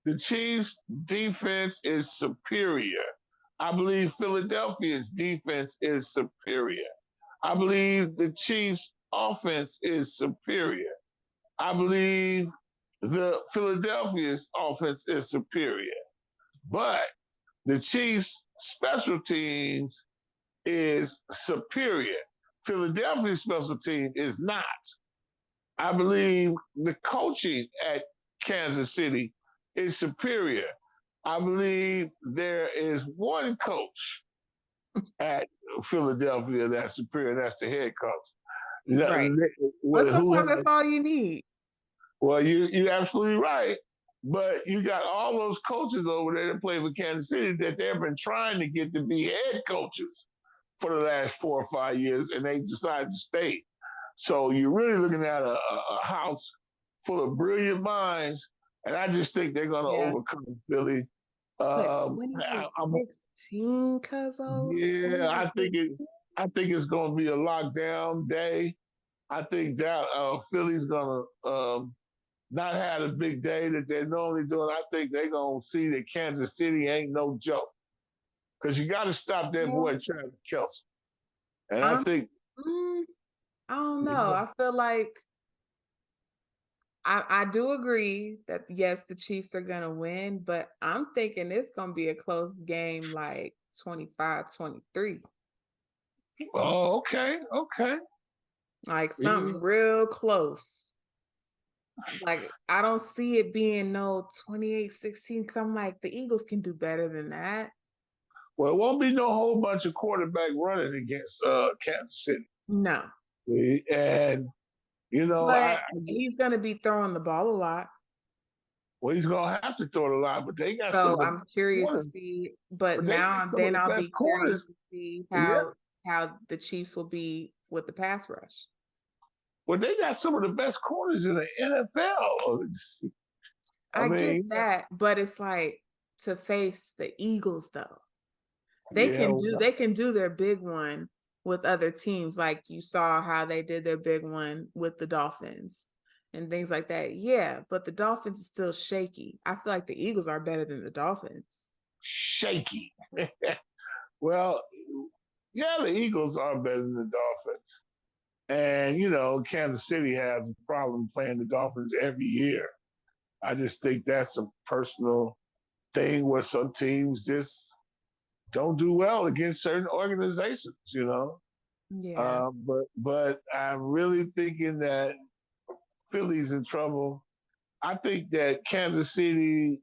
the Chiefs' defense is superior. I believe Philadelphia's defense is superior. I believe the Chiefs' offense is superior. I believe the Philadelphia's offense is superior. But the Chiefs' special teams is superior. Philadelphia's special team is not. I believe the coaching at Kansas City is superior. I believe there is one coach at Philadelphia that's superior. That's the head coach.
Right. But sometimes that's all you need.
Well, you're absolutely right. But you got all those coaches over there that play for Kansas City that they've been trying to get to be head coaches for the last 4 or 5 years, and they decided to stay. So you're really looking at a house full of brilliant minds, and I just think they're going to
Yeah.
overcome Philly.
But
I'm
28-16, Cuzzo.
Yeah,
28-16.
I think it's going to be a lockdown day. I think that Philly's going to not have a big day that they're normally doing. I think they're going to see that Kansas City ain't no joke because you got to stop that
Yeah.
boy Travis Kelce. And I
I'm,
think,
mm, I don't
you
know.
know,
I feel like I do agree that yes, the Chiefs are gonna win, but I'm thinking it's gonna be a close game, like 25-23.
oh, okay, okay.
Like
Yeah.
something real close. Like I don't see it being no 28-16 because I'm like the Eagles can do better than that.
Well, it won't be no whole bunch of quarterback running against Kansas City.
No.
And, you know,
But he's gonna be throwing the ball a lot.
well, he's going to have to throw it a lot, but they got some
So
of the
I'm curious to
corners.
see, but
But they got
now
some of
then
the
I'll
best
be curious
corners.
to see
Yeah.
how the Chiefs will be with the pass rush.
Well, they got some of the best corners in the NFL. I
I get
mean,
that, but it's like to face the Eagles though.
yeah,
They can do their big one with other teams. Like you saw how they did their big one with the Dolphins and things like that. Yeah, but the Dolphins is still shaky. I feel like the Eagles are better than the Dolphins.
shaky. Well, yeah, the Eagles are better than the Dolphins. And, you know, Kansas City has a problem playing the Dolphins every year. I just think that's a personal thing where some teams just don't do well against certain organizations, you know.
Yeah.
But I'm really thinking that Philly's in trouble. I think that Kansas City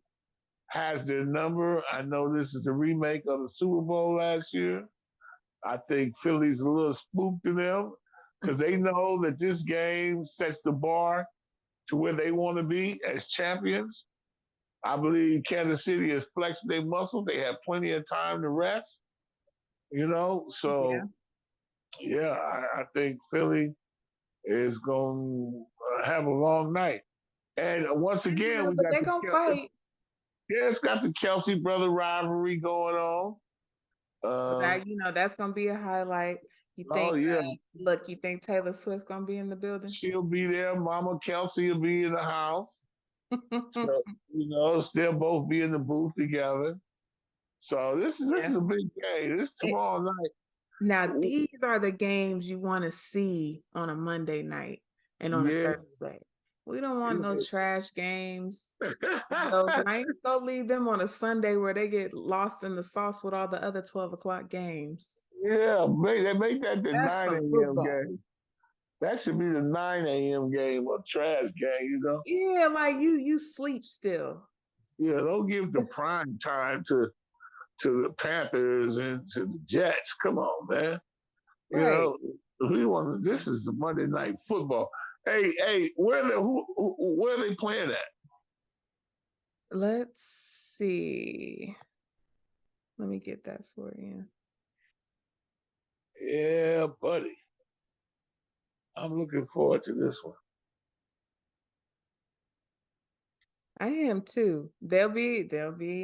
has their number. I know this is the remake of the Super Bowl last year. I think Philly's a little spooked to them because they know that this game sets the bar to where they want to be as champions. I believe Kansas City has flexed their muscle. They have plenty of time to rest, you know.
Yeah.
So, yeah, I think Philly is going to have a long night. And once again,
Yeah,
we
but
got
they're gonna fight.
it's got the Kelsey brother rivalry going on.
So
Uh,
that that's gonna be a highlight. You
oh
think
yeah,
look, you think Taylor Swift gonna be in the building?
she'll be there. Mama Kelsey will be in the house. So you know, they'll both be in the booth together. So this
Yeah.
is a big game. This tomorrow night.
Now, these are the games you want to see on a Monday night and on a
Yeah.
Thursday. We don't want no trash games. Those nights, go leave them on a Sunday where they get lost in the sauce with all the other 12 o'clock games.
Yeah, they make that the
That's
9
some
a.m.
football.
game. That should be the 9 a.m. game or trash game, you know?
Yeah, like you sleep still.
Yeah, don't give the prime time to the Panthers and to the Jets. Come on, man. You
Right.
know, we want this is the Monday night football. Hey, where are they playing at?
Let's see. Let me get that for you.
Yeah, buddy. I'm looking forward to this one.
I am too. They'll be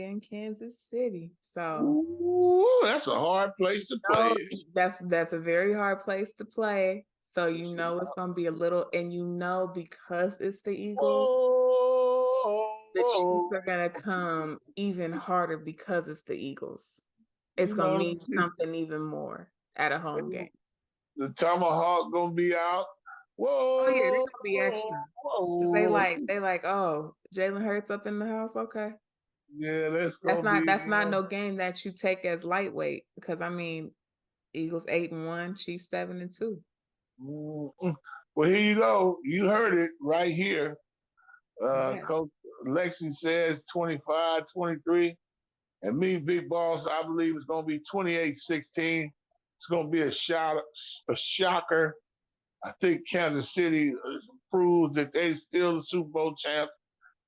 in Kansas City. So
Ooh, that's a hard place to
no,
play.
that's a very hard place to play. So
It's
it's gonna be a little, and because it's the Eagles, the Chiefs
whoa,
are gonna come even harder because it's the Eagles. It's
you
gonna
know,
mean something even more at a home game.
the tomahawk gonna be out.
Oh yeah, they're
Whoa,
gonna be extra. Cause
whoa.
they like, oh, Jalen Hurts up in the house. Okay.
Yeah, that's
That's
gonna
not
be.
that's not no game that you take as lightweight because Eagles 8-1, Chiefs 7-2.
Mm-mm. Well, here you go. You heard it right here.
Yes.
Coach Lexi says 25-23. And me, Big Boss, I believe it's going to be 28-16. It's going to be a shocker. I think Kansas City proves that they still the Super Bowl champs.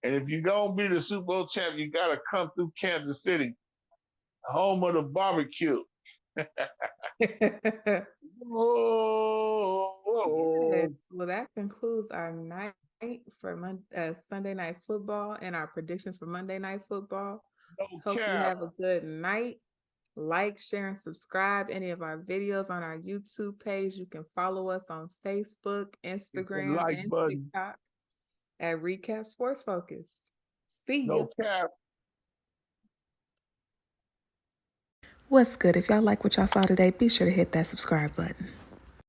And if you're gonna be the Super Bowl champ, you gotta come through Kansas City, home of the barbecue.
Yes.
Whoa.
Well, that concludes our night for Sunday Night Football and our predictions for Monday Night Football.
No
Hope you
cap.
have a good night. Like, share, and subscribe any of our videos on our YouTube page. You can follow us on Facebook,
Hit the
Instagram,
like
and
button.
TikTok at Recap Sports Focus. See
No
you.
cap.
What's good? If y'all like what y'all saw today, be sure to hit that subscribe button.